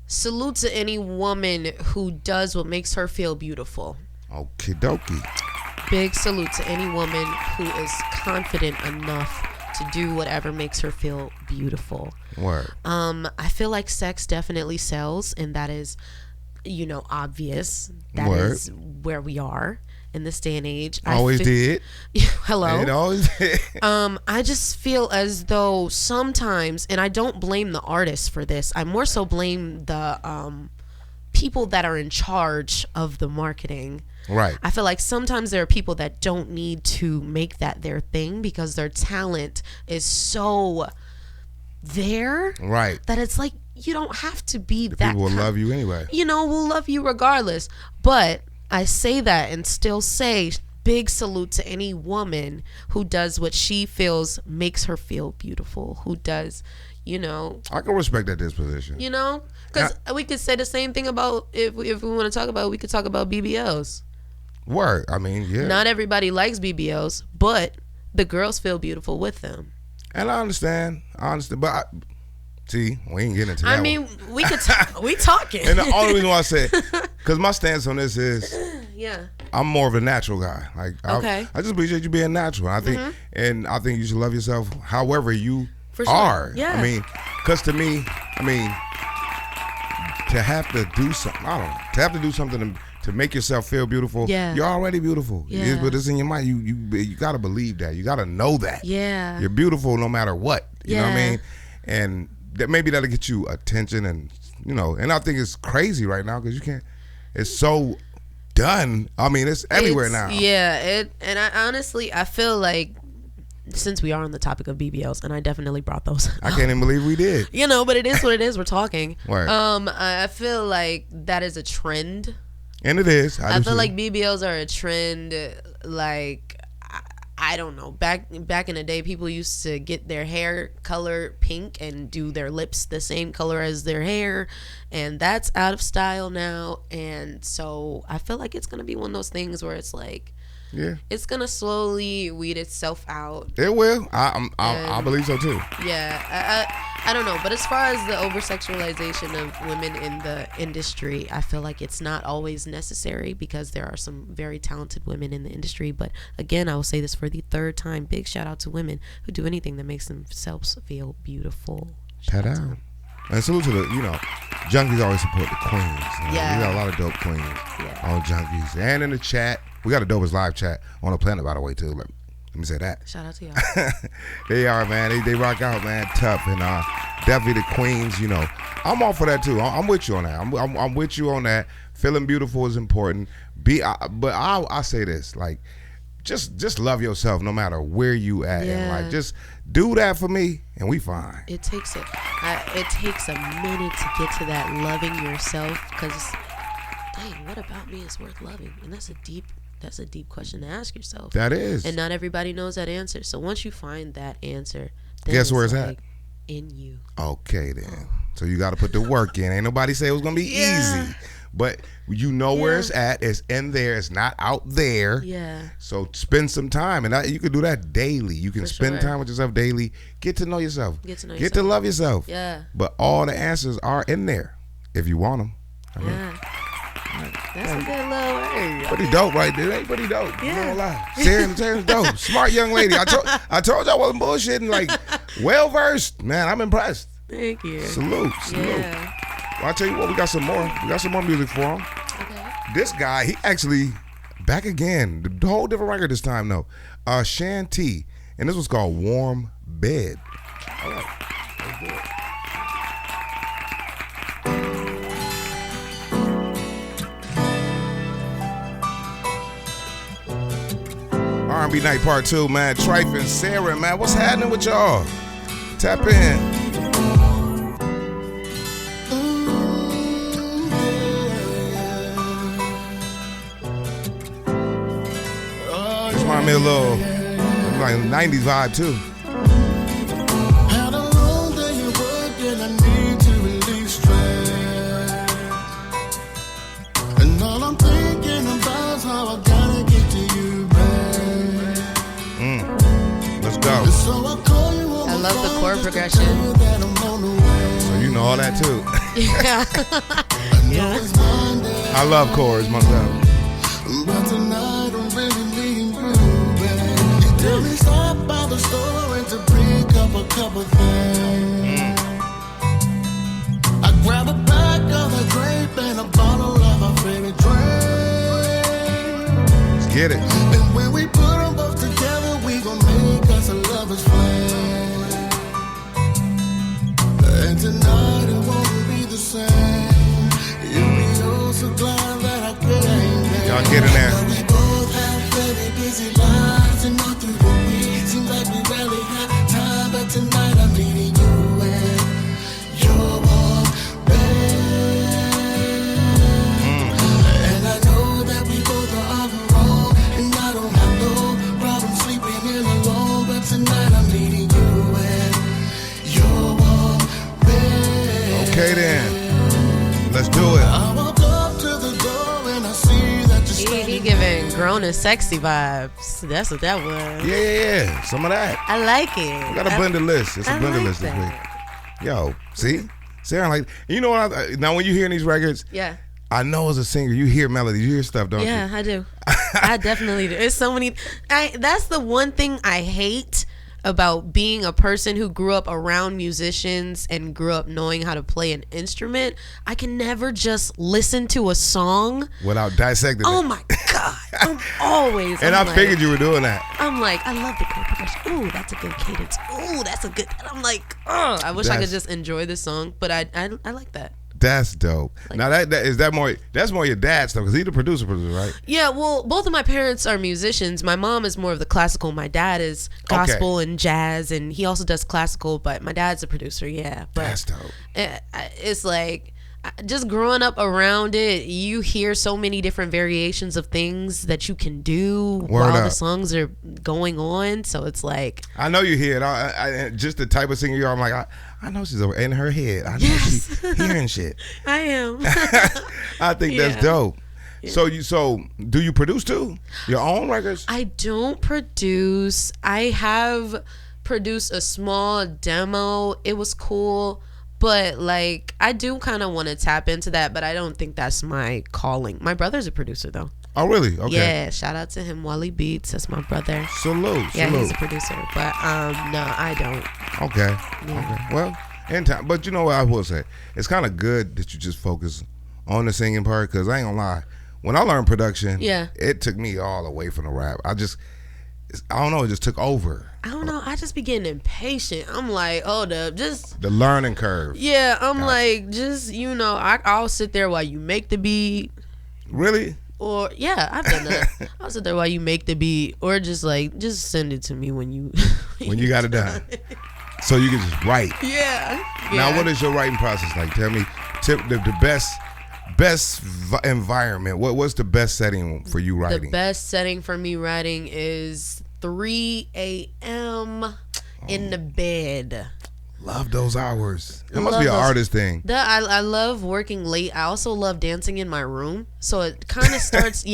salute to any woman who does what makes her feel beautiful. Okie dokie. Big salute to any woman who is confident enough to do whatever makes her feel beautiful. Word. I feel like sex definitely sells, and that is, you know, obvious. That Word. is where we are in this day and age. Always did. Hello. It always did. I just feel as though sometimes, and I don't blame the artists for this, I more so blame the people that are in charge of the marketing. Right. I feel like sometimes there are people that don't need to make that their thing because their talent is so there, Right. that it's like, you don't have to be The that people will love you anyway. You know, will love you regardless. But I say that and still say big salute to any woman who does what she feels makes her feel beautiful, who does, you know. I can respect that disposition. You know, because we could say the same thing about, if we want to talk about, we could talk about BBLs. Word. I mean, yeah. Not everybody likes BBLs, but the girls feel beautiful with them. And I understand. But see, we ain't getting into that. I mean, we could we talking. And the only reason why I said, because my stance on this is, yeah, I'm more of a natural guy. Like, Okay. I just appreciate you being natural. I think, and I think you should love yourself however you For sure. are. Yeah. I mean, because to me, I mean, to have to do something, I don't know, to have to do something to make yourself feel beautiful. Yeah. You're already beautiful. Yeah. But it's in your mind. You gotta believe that. You gotta know that. Yeah. You're beautiful no matter what. You know what I Yeah. mean? And that maybe that'll get you attention, and you know, and I think it's crazy right now because you can't. It's so done. I mean, it's everywhere now. Yeah, and I honestly, I feel like, since we are on the topic of BBLs, and I definitely brought those I can't even believe we did. You know, but it is what it is. We're talking. Right. I feel like that is a trend. And it is. I feel like BBLs are a trend. Like, I don't know. Back in the day, people used to get their hair colored pink and do their lips the same color as their hair, and that's out of style now. And so I feel like it's gonna be one of those things where it's like, yeah, it's gonna slowly weed itself out. It will. I believe so too. Yeah, I don't know, but as far as the over-sexualization of women in the industry, I feel like it's not always necessary because there are some very talented women in the industry. But again, I will say this for the third time. Big shout out to women who do anything that makes themselves feel beautiful. Shout out. And salute to the, Junkies always support the queens. Yeah. We got a lot of dope queens on Junkies. And in the chat, we got a dopest live chat on the planet, by the way, too. Let me say that. Shout out to y'all. They are, man. They rock out, man. Tough. And definitely the queens, I'm all for that, too. I'm with you on that. I'm with you on that. Feeling beautiful is important. But I say this, like, just love yourself no matter where you at in life. Just do that for me, and we fine. It takes a minute to get to that loving yourself, because, dang, what about me is worth loving? And that's a deep question to ask yourself. That is. And not everybody knows that answer. So once you find that answer, then guess where it's like at? In you. Okay, then. So you got to put the work in. Ain't nobody say it was going to be easy. But you know where it's at. It's in there. It's not out there. Yeah. So spend some time. And you can do that daily. You can spend time with yourself daily. Get to know yourself. Get to love yourself. Yeah. But all the answers are in there if you want them. That's a good little word. Pretty dope right there. Ain't pretty dope. Yeah. No lie. Serrin's dope. Smart young lady. I told you I wasn't bullshitting. Like, well versed. Man, I'm impressed. Thank you. Salute. Yeah. Well, I'll tell you what, we got some more. We got some more music for him. Okay. This guy, he actually back again. The whole different record this time, though. Shanti. And this was called Warm Bed. All right. Let's do it. R&B Night Part 2, man. Trife and Serrin, man. What's happening with y'all? Tap in. Remind me a little like 90s vibe too. Had a long day at work and I need to release stress. And all I'm thinking about is how I gotta get to you, babe. Let's go. So I call you on I love the chord progression. So you know all that too. Yeah. I love chords myself. But tonight I'm really needing you, babe. You tell me stop by the store and to pick up a couple things. I grab a pack of the grape and a bottle of our favorite drink. Let's get it. And when we put them both together, we gon' make us a lover's flame. And tonight it won't be the same. You'll be oh so glad that I came. Y'all get in there. We both have very busy lives, and all through the week seems like we rarely have time. But tonight I'm needing you and your warm bed. And I know that we both are wrong, and I don't have no problem sleeping in alone. But tonight I'm needing you and your warm bed. Okay then. Let's do it. I walk up to the door and I see that you're He giving grown and sexy vibes. That's what that was. Yeah. Some of that. I like it. We got a blended list. It's a I blended like list this that. week. Yo, see? Sarah, like, you know what? Now when you hear these records, Yeah. I know as a singer, you hear melodies, you hear stuff, don't you? Yeah, I do. I definitely do. It's so many. That's the one thing I hate about being a person who grew up around musicians and grew up knowing how to play an instrument. I can never just listen to a song Without dissecting Oh it. my God. I'm always. And I'm I like, figured you were doing that. I'm like, I love the chord progression. Ooh, that's a good cadence. Ooh, that's a good. And I'm like, oh, I wish I could just enjoy this song, but I like that. That's dope. Now that's more your dad stuff because he's the producer, right? Yeah, well, both of my parents are musicians. My mom is more of the classical. My dad is gospel and jazz, and he also does classical. But my dad's a producer. Yeah, but That's dope. It's like just growing up around it. You hear so many different variations of things that you can do while the songs are going on. So it's like I know you hear it. I just the type of singer you are. I'm like I know she's over in her head. I know she's hearing shit. I am. I think that's dope. Yeah. So do you produce too? Your own records? I don't produce. I have produced a small demo. It was cool. But, like, I do kind of want to tap into that, but I don't think that's my calling. My brother's a producer, though. Oh, really? Okay. Yeah, shout out to him, Wally Beats. That's my brother. Salute. Yeah, he's a producer. But, no, I don't. Okay. Yeah. Okay. Well, in time. But you know what I will say? It's kind of good that you just focus on the singing part, because I ain't going to lie. When I learned production, it took me all away from the rap. I don't know, it just took over. I don't know. I just be getting impatient. I'm like, hold up, just the learning curve. Yeah, I'm like, just I'll sit there while you make the beat. Really? Or I've done that. I'll sit there while you make the beat, or just send it to me when you got it done, so you can just write. Yeah. Now, what is your writing process like? Tell me, the best environment. What's the best setting for you writing? The best setting for me writing is 3 a.m. in the bed. Love those hours. It must be an artist thing. I love working late. I also love dancing in my room. So it kind of starts,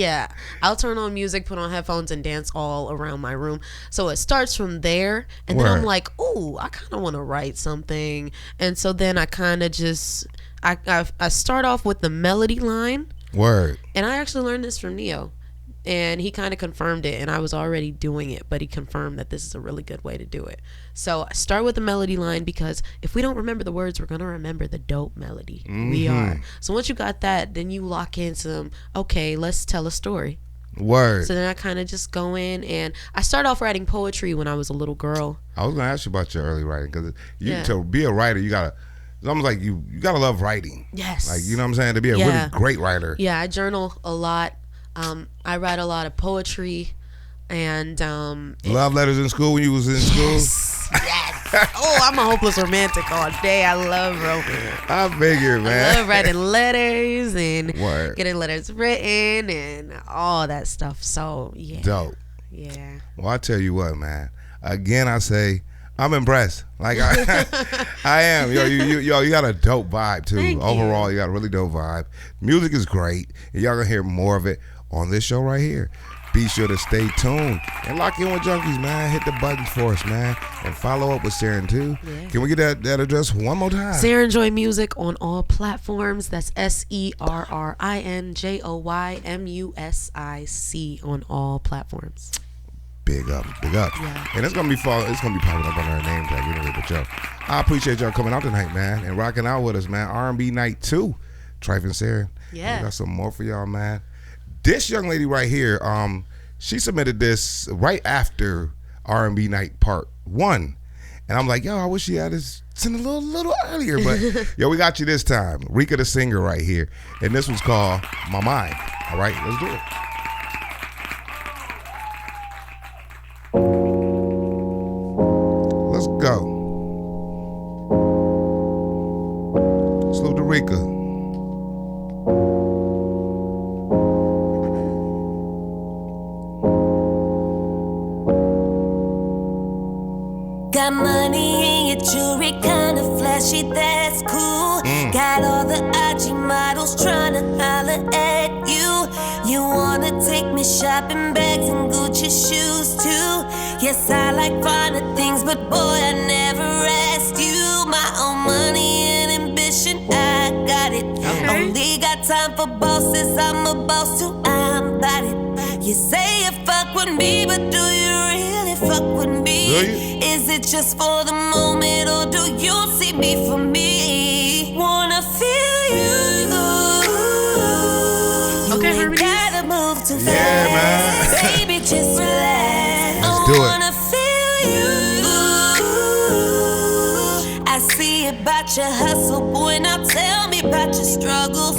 I'll turn on music, put on headphones, and dance all around my room. So it starts from there. And then I'm like, ooh, I kind of want to write something. And so then I kind of just, I start off with the melody line. Word. And I actually learned this from Neo. And he kind of confirmed it, and I was already doing it, but he confirmed that this is a really good way to do it. So I start with the melody line, because if we don't remember the words, we're going to remember the dope melody. Mm-hmm. We are. So once you got that, then you lock in some, okay, let's tell a story. Word. So then I kind of just go in, and I started off writing poetry when I was a little girl. I was going to ask you about your early writing, because to be a writer, you got to, it's almost like you got to love writing. Yes. Like, you know what I'm saying? To be a really great writer. Yeah, I journal a lot. I write a lot of poetry, and love letters in school when you was in school. Yes. Oh, I'm a hopeless romantic all day. I love romance. I figured, man. I love writing letters and getting letters written and all that stuff. So yeah. Dope. Yeah. Well, I tell you what, man. Again, I say I'm impressed. Like I am. Yo, you got a dope vibe too. Thank Overall, you got a really dope vibe. Music is great, and y'all gonna hear more of it on this show right here. Be sure to stay tuned and lock in with Junkies, man. Hit the buttons for us, man, and follow up with Serrin too. Yeah. Can we get that address one more time? Serrin Joy Music on all platforms. That's SERRINJOYMUSIC on all platforms. Big up. Yeah. And it's gonna be popping up on our name tag anyway. But yo, I appreciate y'all coming out tonight, man, and rocking out with us, man. R&B Night 2, Trife and Serrin. Yeah. We got some more for y'all, man. This young lady right here, she submitted this right after R&B Night Part 1. And I'm like, yo, I wish she had this sent a little earlier. But yo, we got you this time. Rika the singer right here. And this was called My Mind. All right, let's do it. Let's go. Salute to Rika. Got money in your jewelry, kinda flashy, that's cool. Got all the IG models tryna holler at you. You wanna take me shopping, bags and Gucci shoes too. Yes, I like finer things, but boy, I never asked you. My own money and ambition, I got it. Okay. Only got time for bosses, I'm a boss too, I'm about it. You say you fuck with me, but do you really fuck with me? Is it just for the moment, or do you see me for me? Wanna feel you. Okay, you Harmony. gotta move too fast. Yeah, man. Baby, just relax. Let's do it. I wanna feel you. I see about your hustle, boy, now tell me about your struggles.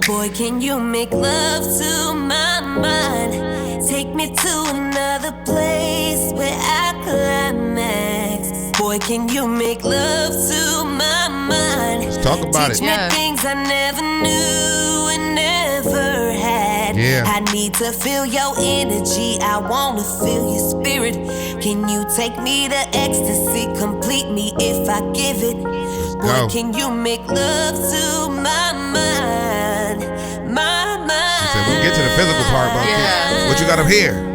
Boy, can you make love to my mind? Take me to another place where I climax. Boy, can you make love to my mind? Let's talk about Teach it. me Yeah. things I never knew and never had. Yeah. I need to feel your energy. I wanna feel your spirit. Can you take me to ecstasy? Complete me if I give it. Boy, go. can you make love to my mind? My mind. So we get to the physical part, but Yeah. what you got up here?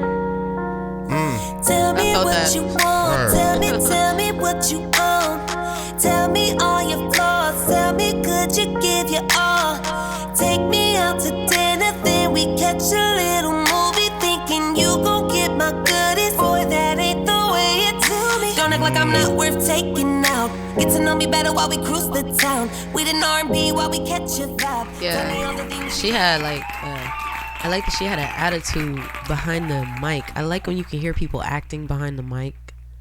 Tell me felt what that. you want. Tell me what you want. Tell me all your flaws. Tell me could you give your all. Take me out to dinner, then we catch a little movie. Thinking you gon' get my goodies. Boy, that ain't the way it to me. Don't act like I'm not worth taking out. Get to know me better while we cruise the town. We did R&B while we catch your vibe. Yeah, she had like, I like that she had an attitude behind the mic. I like when you can hear people acting behind the mic.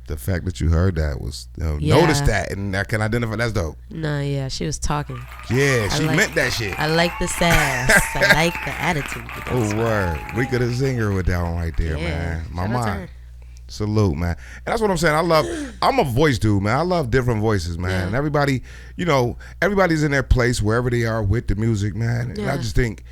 The fact that you heard that was, Yeah. notice that and I can identify. That's dope. Nah, yeah, she was talking. Yeah, she like- meant that shit. I like the sass. I like the attitude. Oh, word. We could have singer with that one right there, Yeah, man. My shout out to mind. her. Salute, man. And that's what I'm saying. I'm a voice dude, man. I love different voices, man. Yeah. And everybody, everybody's in their place wherever they are with the music, man. And I Yeah. just think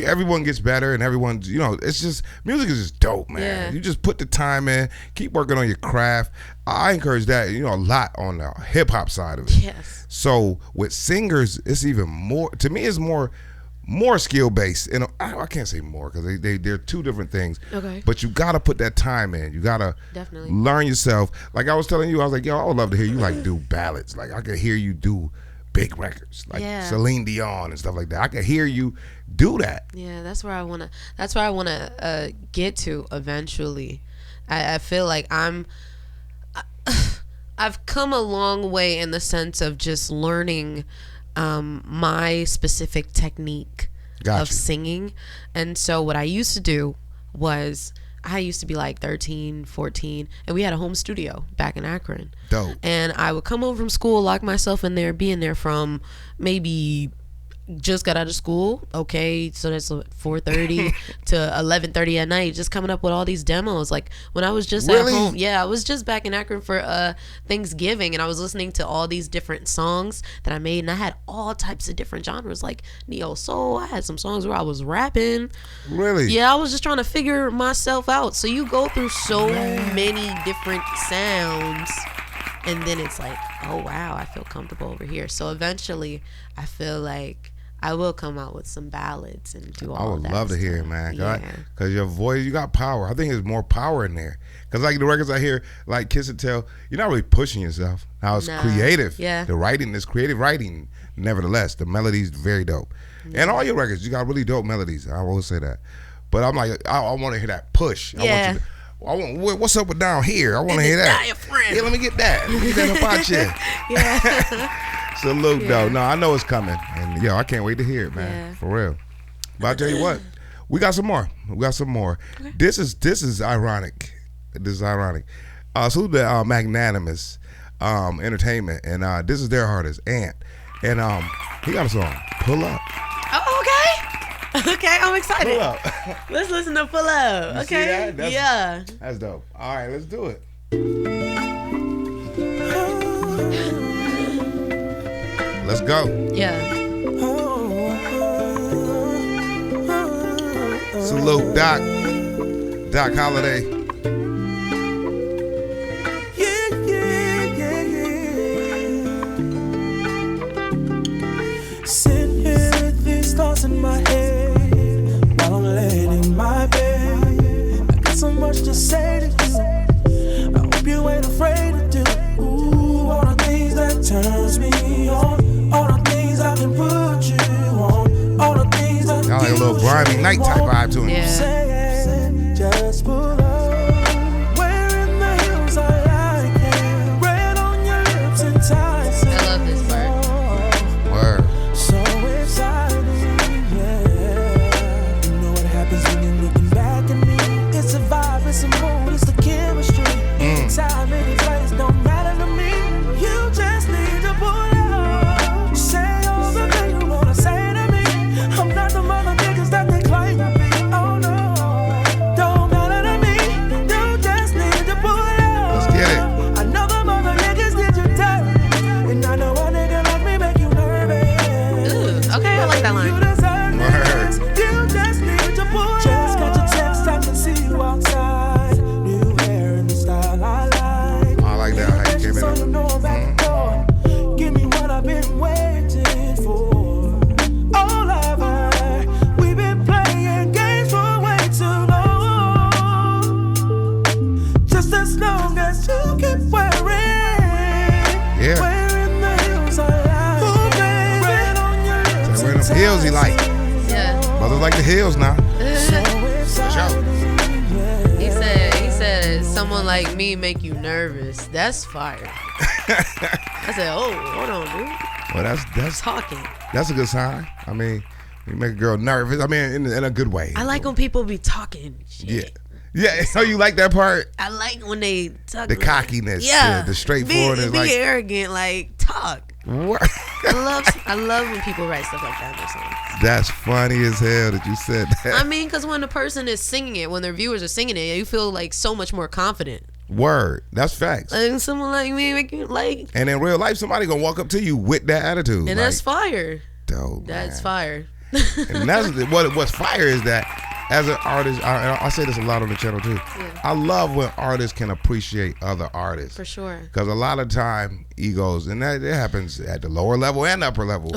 everyone gets better and everyone's, it's just, music is just dope, man. Yeah. You just put the time in, keep working on your craft. I encourage that, a lot on the hip hop side of it. Yes. So with singers, it's even more, to me, it's more skill based, and I can't say more because they're two different things. Okay. But you gotta put that time in. You gotta Definitely. learn yourself. Like I was telling you, I was like, yo, I would love to hear you like do ballads. Like I could hear you do big records, like Yeah. Celine Dion and stuff like that. I could hear you do that. Yeah, that's where I wanna get to eventually. I feel like I've come a long way in the sense of just learning my specific technique Got of you. singing. And so what I used to do was I used to be like 13, 14, and we had a home studio back in Akron. Dope. And I would come home from school, lock myself in there, be in there from maybe just got out of school. Okay, so that's 4:30 to 11:30 at night, just coming up with all these demos. Like when I was just Really? at home, yeah, I was just back in Akron for Thanksgiving, and I was listening to all these different songs that I made, and I had all types of different genres, like neo soul. I had some songs where I was rapping. Really? Yeah, I was just trying to figure myself out. So you go through so many different sounds, and then it's like, oh wow, I feel comfortable over here. So eventually, I feel like I will come out with some ballads and do all I would of that. love to hear it, stuff. man. Yeah. Cause your voice, you got power. I think there's more power in there. Cause like the records I hear, like Kiss and Tell, you're not really pushing yourself. Now it's Nah. creative. Yeah. The writing is creative writing. Nevertheless, the melody's very dope. And all your records, you got really dope melodies. I will say that. But I'm like, I want to hear that push. Yeah. What's up with down here? I want to hear that. diaphragm. Yeah, let me get that. Let me get that up out here. Yeah. Salute, though. Yeah. No, I know it's coming. And, I can't wait to hear it, man. Yeah. For real. But I'll tell you what. We got some more. Okay. This is ironic. This is ironic. Salute to Magnanimous Entertainment. And this is their artist, Ant. And he got a song, Pull Up. Oh, okay. Okay, I'm excited. Pull Up. Let's listen to Pull Up. You see Okay. that? That's- Yeah. That's dope. All right, let's do it. Let's go. Yeah. Salute, Doc Holiday. Sitting here with these thoughts in my head while I'm laying in my bed. I got so much to say to you. I hope you ain't afraid to do. Ooh, all the things that turns me on, all the things I can put you on, all the things that Got like a little grimy night type vibe to him. Yeah. Say, just pull up. Where in the hills I like it. Red on your lips and ties. I love this part. Word. So exciting, yeah. You know what happens when you're looking back at me. It's a vibe, it's a mood, it's the chemistry. Time, any place, don't matter to me. You just need to pull up. Say all the things you wanna say to me. I'm not the mother niggas that they claim to be. Oh no, don't matter to me. You just need to pull up. Let's get it. I know the mother niggas did you dirty, and I know a nigga like me make you nervous. Ooh, okay, I like that line. You deserve Word. this. You just need to pull up. Just got your text, I can see you outside. New hair hills he like. Yeah. Brothers like the hills now. For sure. He said, someone like me make you nervous. That's fire. I said, oh, hold on, dude. Well, that's Talking. That's a good sign. I mean, you make a girl nervous. I mean, in a good way. I like when people be talking shit. Yeah. So you like that part? I like when they talk. The cockiness, Yeah. the straightforwardness. Be Like, arrogant, like talk. what? I love when people write stuff like that in their songs. That's funny as hell that you said that. I mean, because when the person is singing it, when their viewers are singing it, you feel like so much more confident. Word. That's facts. Like someone like me make you like, And in real life, somebody gonna walk up to you with that attitude. and that's fire. dope. That's man. fire. And that's what's fire is that as an artist, I say this a lot on the channel too. Yeah. I love when artists can appreciate other artists. For sure. Because a lot of time egos, and that it happens at the lower level and upper level.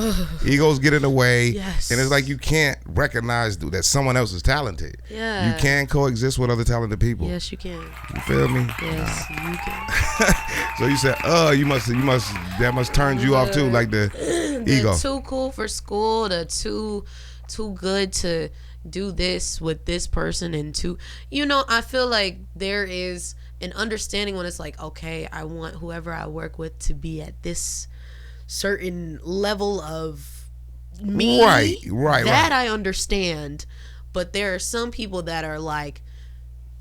Egos get in the way, Yes. and it's like you can't recognize that someone else is talented. Yeah. You can coexist with other talented people. Yes, you can. You feel me? Yes, you can. So you said, that must turn you off too, like the ego. The too cool for school, the too good to do this with this person, and I feel like there is an understanding when it's like, okay, I want whoever I work with to be at this certain level of me. Right. That I understand. But there are some people that are like,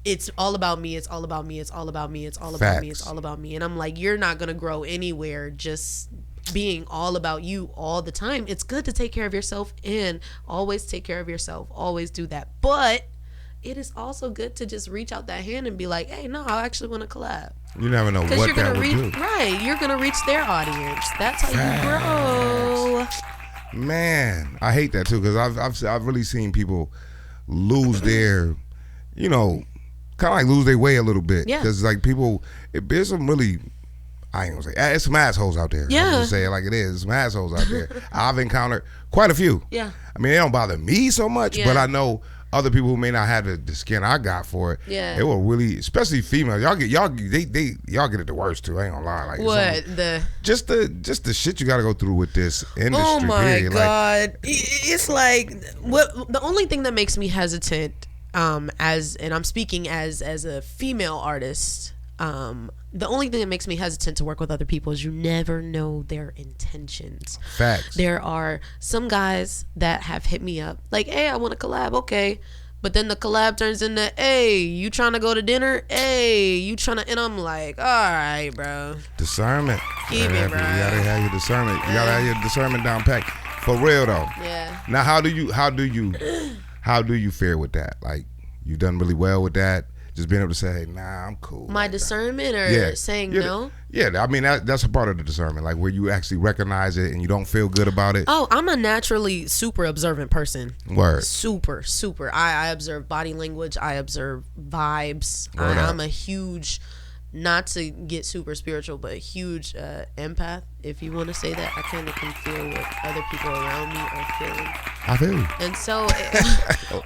it's all about me, it's all about me, it's all about me, it's all about me, it's all about me. And I'm like, you're not gonna grow anywhere just being all about you all the time. It's good to take care of yourself and always take care of yourself. Always do that. But it is also good to just reach out that hand and be like, hey, no, I actually want to collab. You never know what you're that gonna would do. Right. You're gonna reach their audience. That's how you grow. Man, I hate that too, because I've really seen people lose their, kind of like lose their way a little bit. Yeah. Because like people, there's some really, I ain't gonna say, it's some assholes out there. Yeah. I'm just say it like it is. Some assholes out there. I've encountered quite a few. Yeah. I mean, they don't bother me so much, Yeah. but I know other people who may not have the skin I got for it. Yeah. It will really, especially females. Y'all get it the worst too. I ain't gonna lie. Like What just the shit you got to go through with this industry. Oh my period. God. It's like the only thing that makes me hesitant, and I'm speaking as a female artist, the only thing that makes me hesitant to work with other people is you never know their intentions. Facts. There are some guys that have hit me up like, hey, I want to collab, okay. But then the collab turns into, hey, you trying to go to dinner? Hey, you trying to, and I'm like, all right, bro. Discernment. Keep it, bro. You gotta have your discernment. You gotta have your discernment down pat. For real though. Yeah. Now how do you fare with that? Like you've done really well with that. Just being able to say, nah, I'm cool. My discernment or saying no? Yeah, I mean that's a part of the discernment, like where you actually recognize it and you don't feel good about it. Oh, I'm a naturally super observant person. Word. Super. I observe body language. I observe vibes. Word up. I'm a huge, not to get super spiritual, but a huge empath, if you want to say that. I kind of can feel what other people around me are feeling. I feel you. And so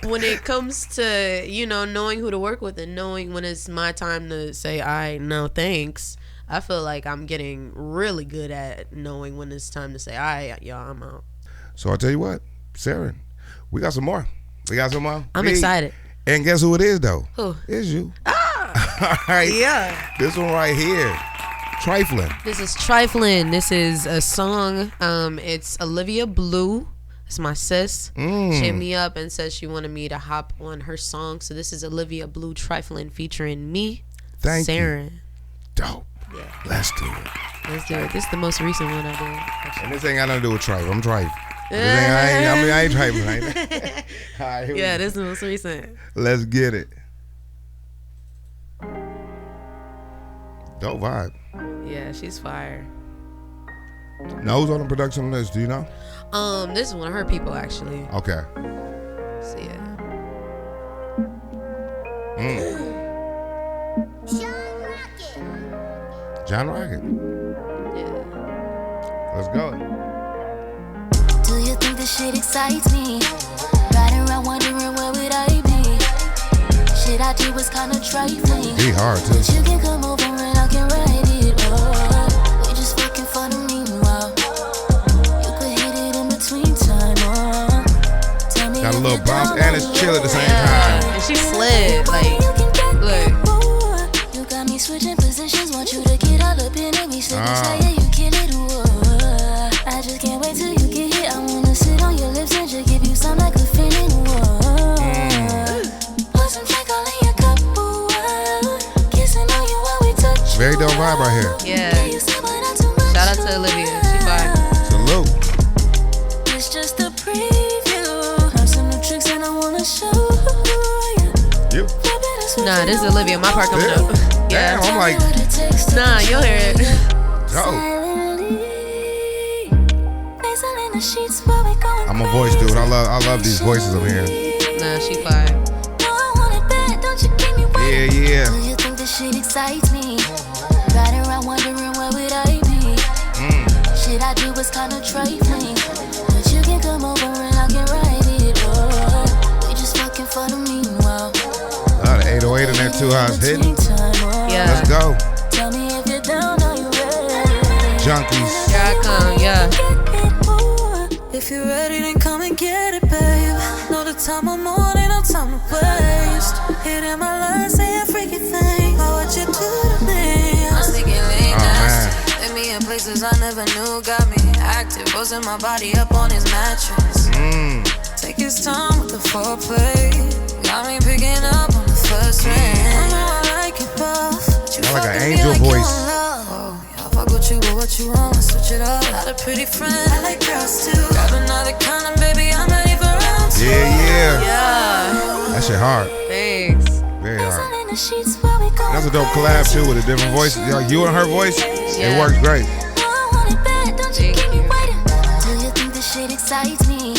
when it comes to, knowing who to work with and knowing when it's my time to say, no thanks, I feel like I'm getting really good at knowing when it's time to say, y'all, I'm out. So I'll tell you what, Serrin, we got some more. I'm excited. And guess who it is though? Who? It's you. All right. Yeah. This one right here, Trifling. This is Trifling. This is a song. It's Olivia Blue. It's my sis. She hit me up and said she wanted me to hop on her song. So this is Olivia Blue, Trifling, featuring me, Thank Serrin. you. Dope. Yeah. Let's do it. Let's do it. This is the most recent one I did. Actually. And this ain't got nothing to do with Trifle. I'm Trifle. I ain't Trifle. All right, here we go. This is the most recent. Let's get it. Dope vibe. Yeah, she's fire. Now who's on the production list? Do you know? This is one of her people actually. Okay. So yeah. John Rocket. Yeah. Let's go. Do you think this shit excites me? Riding around wondering where would I be? Shit I did was kinda trifling. Be hard too. But you can come over and I can write it up. We just fucking for the meanwhile. You could hit it in between time. bounce and it's chill at the same time. And she slid, like, look. You got me switching positions, want you to get all up in it. We slip inside, yeah, you kill it. I just can't wait till you get here. I wanna sit on your lips and just give you some like a feeling. Put some drink all in your cup. Kissing on you while we touch. Very dope vibe right here. Yeah. Shout out to Olivia. She fire. Salute. It's just a preview. Have some new tricks and I wanna show you. Yep. Nah, this is Olivia. My part coming up. Yeah. Damn, I'm like, Nah, you'll hear it. oh. I'm a voice dude. I love these voices over here. Nah, she fire. Yeah, yeah. Do you think this shit excites me? Riding around wondering where would I be? Shit I do is kinda trifling, but you can come over and I can write it. We just fucking for the meanwhile. The 808 in there too, how it's hitting. Yeah. Let's go. Tell me if you're down, are you ready? Junkies. Here I come, yeah. If you're ready, then come and get it, babe. Know the time I'm on, ain't no time to waste. Hitting my line, say a freaky thing. Oh, what you do to me? I'm thinking late nights. Let me in places I never knew. Got me active, posting my body up on his mattress. Take his time with the foreplay. Got me picking up on the first ring. I know I like it rough. I like an angel voice. Fuck with you, but what you want, let's switch it up. Got a pretty friend, I like girls too. Grab another condom, baby, I'm ready for round two. Yeah. Yeah. That shit hard. Thanks. Very hard. That's a dope collab too with a different voice. Yo, you and her voice, it works great. Thank you. Do you think this shit excites me?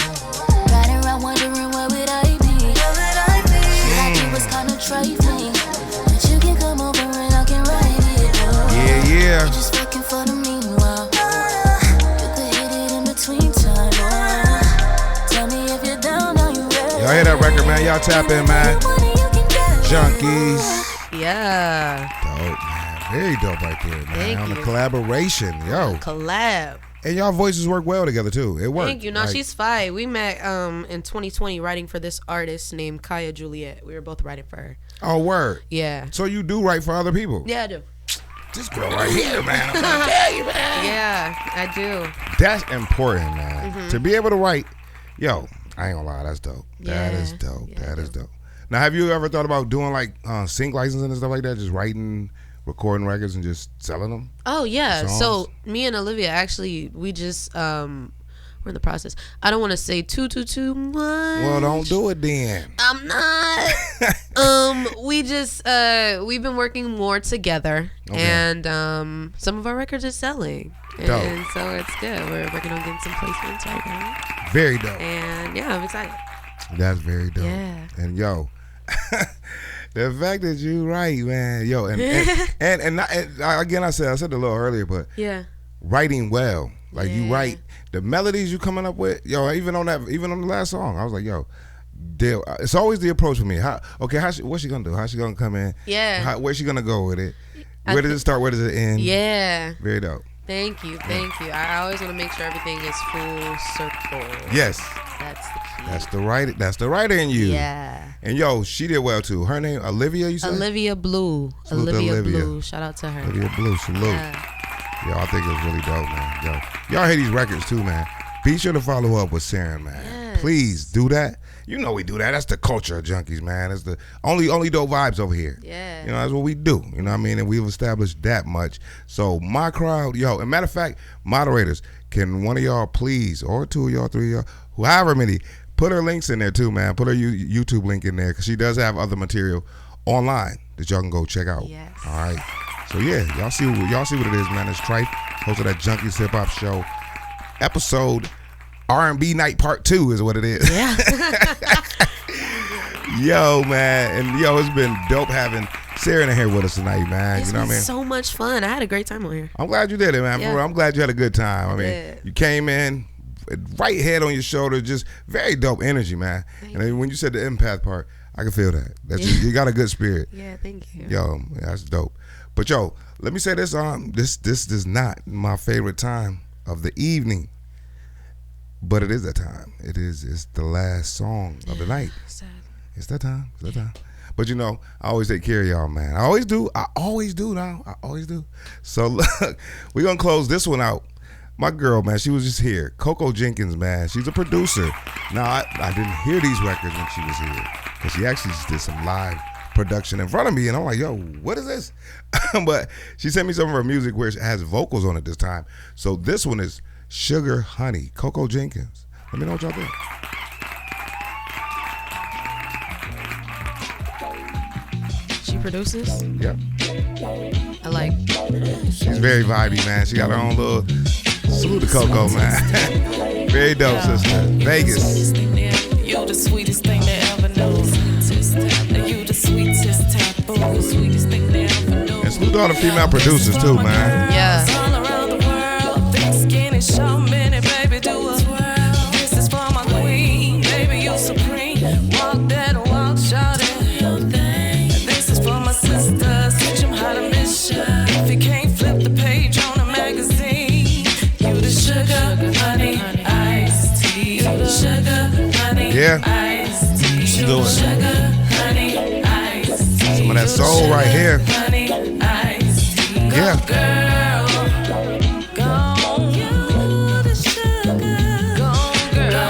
Riding around wondering where would I be? Shit I do was kinda trifling, but you can come over and I can write it. Yeah. Just fucking for the meanwhile. You could hit it in between time. Tell me if you're down, are you ready? Y'all hear that record, man? Y'all tap in, man. Junkies. Yeah. Dope, man. Very dope right there, man. Thank On the you. collaboration, yo. Collab. And y'all voices work well together too. It works. Thank you. No, she's fine. We met in 2020 writing for this artist named Kaya Juliet. We were both writing for her. Oh, word. Yeah. So you do write for other people? Yeah, I do. This girl right here, man. I'm trying to tell you, man. Yeah, I do. That's important, man. To be able to write, yo, I ain't gonna lie, that's dope. That Yeah. is dope. Yeah, That is dope. Now, have you ever thought about doing like sync licensing and stuff like that? Just writing, recording records and just selling them? Oh yeah. Songs? So me and Olivia actually we just we're in the process. I don't want to say too much. Well, don't do it then. I'm not. We just we've been working more together, and some of our records are selling, and Dope. so it's good. We're working on getting some placements right now, Very dope. and yeah, I'm excited. That's very dope. Yeah. And yo, the fact that you write, man, yo, and again, I said it a little earlier, but Yeah. writing well, like you Yeah. write the melodies you coming up with, yo. Even on the last song, I was like, yo, it's always the approach for me. What's she gonna do? How's she gonna come in? Yeah. Where's she gonna go with it? Where does it start? Where does it end? Yeah. Very dope. Thank you. I always want to make sure everything is full circle. Yes, That's the key. that's the writer in you. Yeah. And yo, she did well too. Her name Olivia. You said Olivia Blue. Salute to Olivia Olivia. Blue. Shout out to her. Olivia Blue. Salute. Yeah. Yo, I think it's really dope, man. Yo, y'all hear these records too, man. Be sure to follow up with Serrin, man. Yes. Please do that. You know we do that. That's the culture of Junkies, man. It's the only dope vibes over here. Yeah. You know, that's what we do. You know what I mean? And we've established that much. So my crowd, yo, and matter of fact, moderators, can one of y'all please, or two of y'all, three of y'all, however many, put her links in there too, man. Put her YouTube link in there, because she does have other material online that y'all can go check out. Yes. All right. So yeah, y'all see what it is, man. It's Trife, host of that Junkies Hip Hop Show. Episode RNB Night Part 2 is what it is. Yeah. Yo, man. And yo, it's been dope having Serrin in here with us tonight, man. It's you know been what I mean? so much fun. I had a great time on here. I'm glad you did it, man. Yeah. For real, I'm glad you had a good time. I mean, did. you came in, right head on your shoulder, just very dope energy, man. And then when you said the empath part, I can feel that. You got a good spirit. Yeah, thank you. Yo, that's dope. But yo, let me say this, this is not my favorite time of the evening. But it is that time. It's the last song of the night. Sad. It's that time. It's that time. But you know, I always take care of y'all, man. I always do now. I always do. So look, we're going to close this one out. My girl, man, she was just here. Coco Jenkins, man. She's a producer. Now, I didn't hear these records when she was here because she actually just did some live production in front of me, and I'm like, yo, what is this? But she sent me some of her music where it has vocals on it this time. So this one is Sugar Honey, Coco Jenkins. Let me know what y'all think. She produces. Yep. I like. She's very vibey, man. She got her own little salute to Coco, man. Very dope, sister. Vegas. You the sweetest thing they ever know. You the sweetest taboo. Sweetest thing they ever know. And salute to all the female producers too, man. Yeah. All around the world, thick skinny, show many, baby, do a twirl. This is for my queen, baby, you supreme. Walk that walk, shout it. This is for my sisters, teach them how to miss ya. If you can't flip the page on a magazine, you the sugar, honey, iced tea. You the sugar, honey, Yeah. iced tea. Let's do it. Sugar, honey, iced tea. Some of that soul right here. Honey, iced tea. Yeah. Girl, go, you the sugar. Go, girl.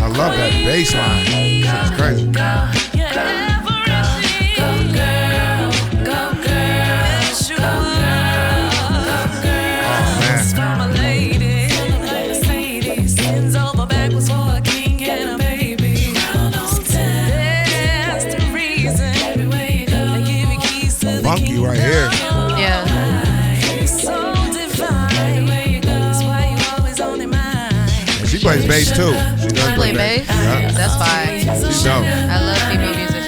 I love that bass line. It's crazy. Yeah, everything. Go, girl. Go, girl. Sugar. Go, girl. Oh, man. It's for my ladies. Like Mercedes. Sins over backwards for a king and a baby. That's the reason. Everywhere you go, they give you keys to the Funky kingdom. right here. Yeah. So divine. Everywhere you go, that's why you always on their mind. And she plays bass too. She does She play bass. Yeah. That's fine. She's dope. I love female musicians.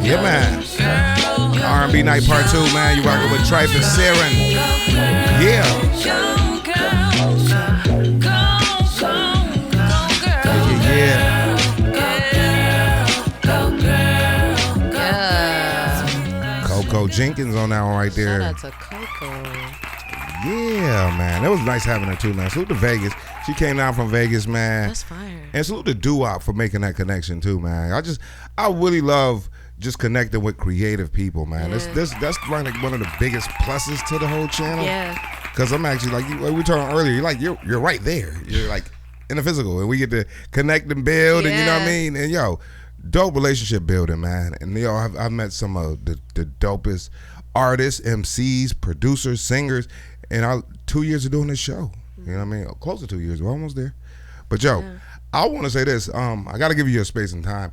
Yeah, man. R&B Night Part 2, man. You rocking with Trife and Serrin. Yeah. Yeah. Coco Jenkins on that one right there. Shout out to Coco. Yeah, man. It was nice having her too, man. Salute to Vegas. She came down from Vegas, man. That's fire. And salute to Doo-Wop for making that connection too, man. I really love just connecting with creative people, man. Yeah. That's like one of the biggest pluses to the whole channel. Yeah. Cause I'm actually like we were talking earlier. You're right there. You're like in the physical, and we get to connect and build, and you know what I mean. And yo, dope relationship building, man. And yo, I've met some of the dopest artists, MCs, producers, singers, and 2 years of doing this show. You know what I mean? Close to 2 years. We're almost there. But yo, I want to say this. I got to give you your space and time.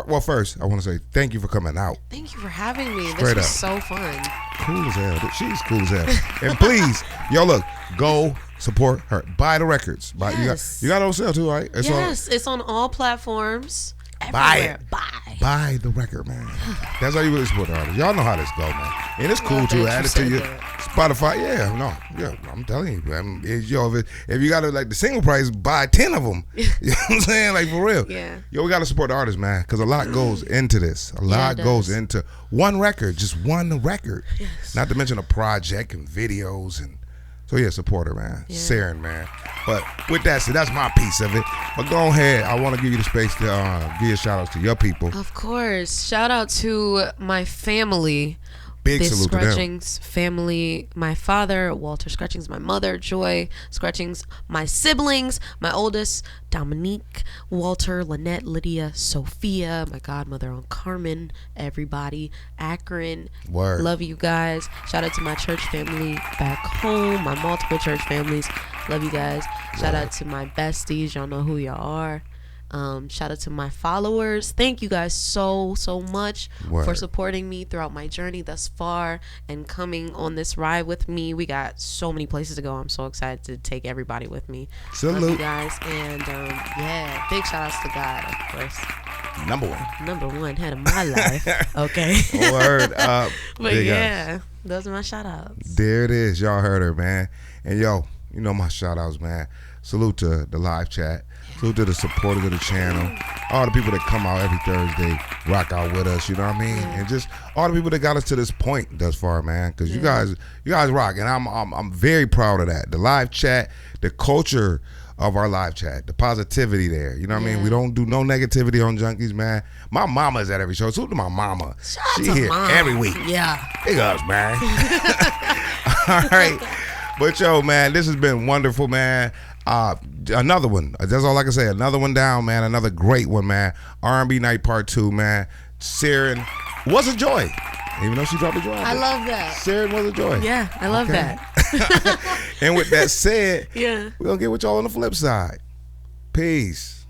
Well, first, I want to say thank you for coming out. Thank you for having me. Straight This was up. so fun. Cool as hell. She's cool as hell. And please, yo, look, go support her. Buy the records. Yes. You got it on sale too, right? It's on all platforms. Buy Everywhere. it. Buy. The record, man. That's how you really support the artist. Y'all know how this go, man. And it's cool Love too. that Add you it to said your that. Spotify. Yeah, I'm telling you, man. Yo, if you got it like the single price, buy 10 of them. You know what I'm saying? Like for real. Yeah. Yo, we got to support the artist, man, because a lot goes into this. A lot it goes does. into one record, just one record. Yes. Not to mention a project and videos and. So yeah, support her, man. Yeah. Serrin, man. But with that said, that's my piece of it. But go ahead. I want to give you the space to give your shout outs to your people. Of course. Shout out to my family. Big the salute to them. Scratchings family, my father, Walter Scratchings, my mother, Joy Scratchings, my siblings, my oldest, Dominique, Walter, Lynette, Lydia, Sophia, my godmother, Aunt Carmen, everybody, Akron. Word. Love you guys. Shout out to my church family back home, my multiple church families. Love you guys. Shout out to my besties. Y'all know who y'all are. Shout out to my followers. Thank you guys so much Word. for supporting me throughout my journey thus far and coming on this ride with me. We got so many places to go. I'm so excited to take everybody with me. Love you Salute. guys. And yeah, big shout outs to God, of course. Number one. Head of my life. Okay. Word up. But Big yeah, those are my shout outs. There it is. Y'all heard her, man. And yo, You know my shout outs, man. Salute to the live chat. Salute to the supporters of the channel. All the people that come out every Thursday, rock out with us, you know what I mean? And just all the people that got us to this point thus far, man. Because you guys rock, and I'm very proud of that. The live chat, the culture of our live chat, the positivity there. You know what I mean? We don't do no negativity on Junkies, man. My mama's at every show. Salute to my mama. She here every week. Yeah. Big ups, man. All right. But yo, man, this has been wonderful, man. Another one. That's all I can say. Another one down, man. Another great one, man. R&B Night Part 2, man. Serrin was a joy. Even though she dropped a joy. I love that. Serrin was a joy. Yeah, I love that. And with that said, yeah, we're going to get with y'all on the flip side. Peace.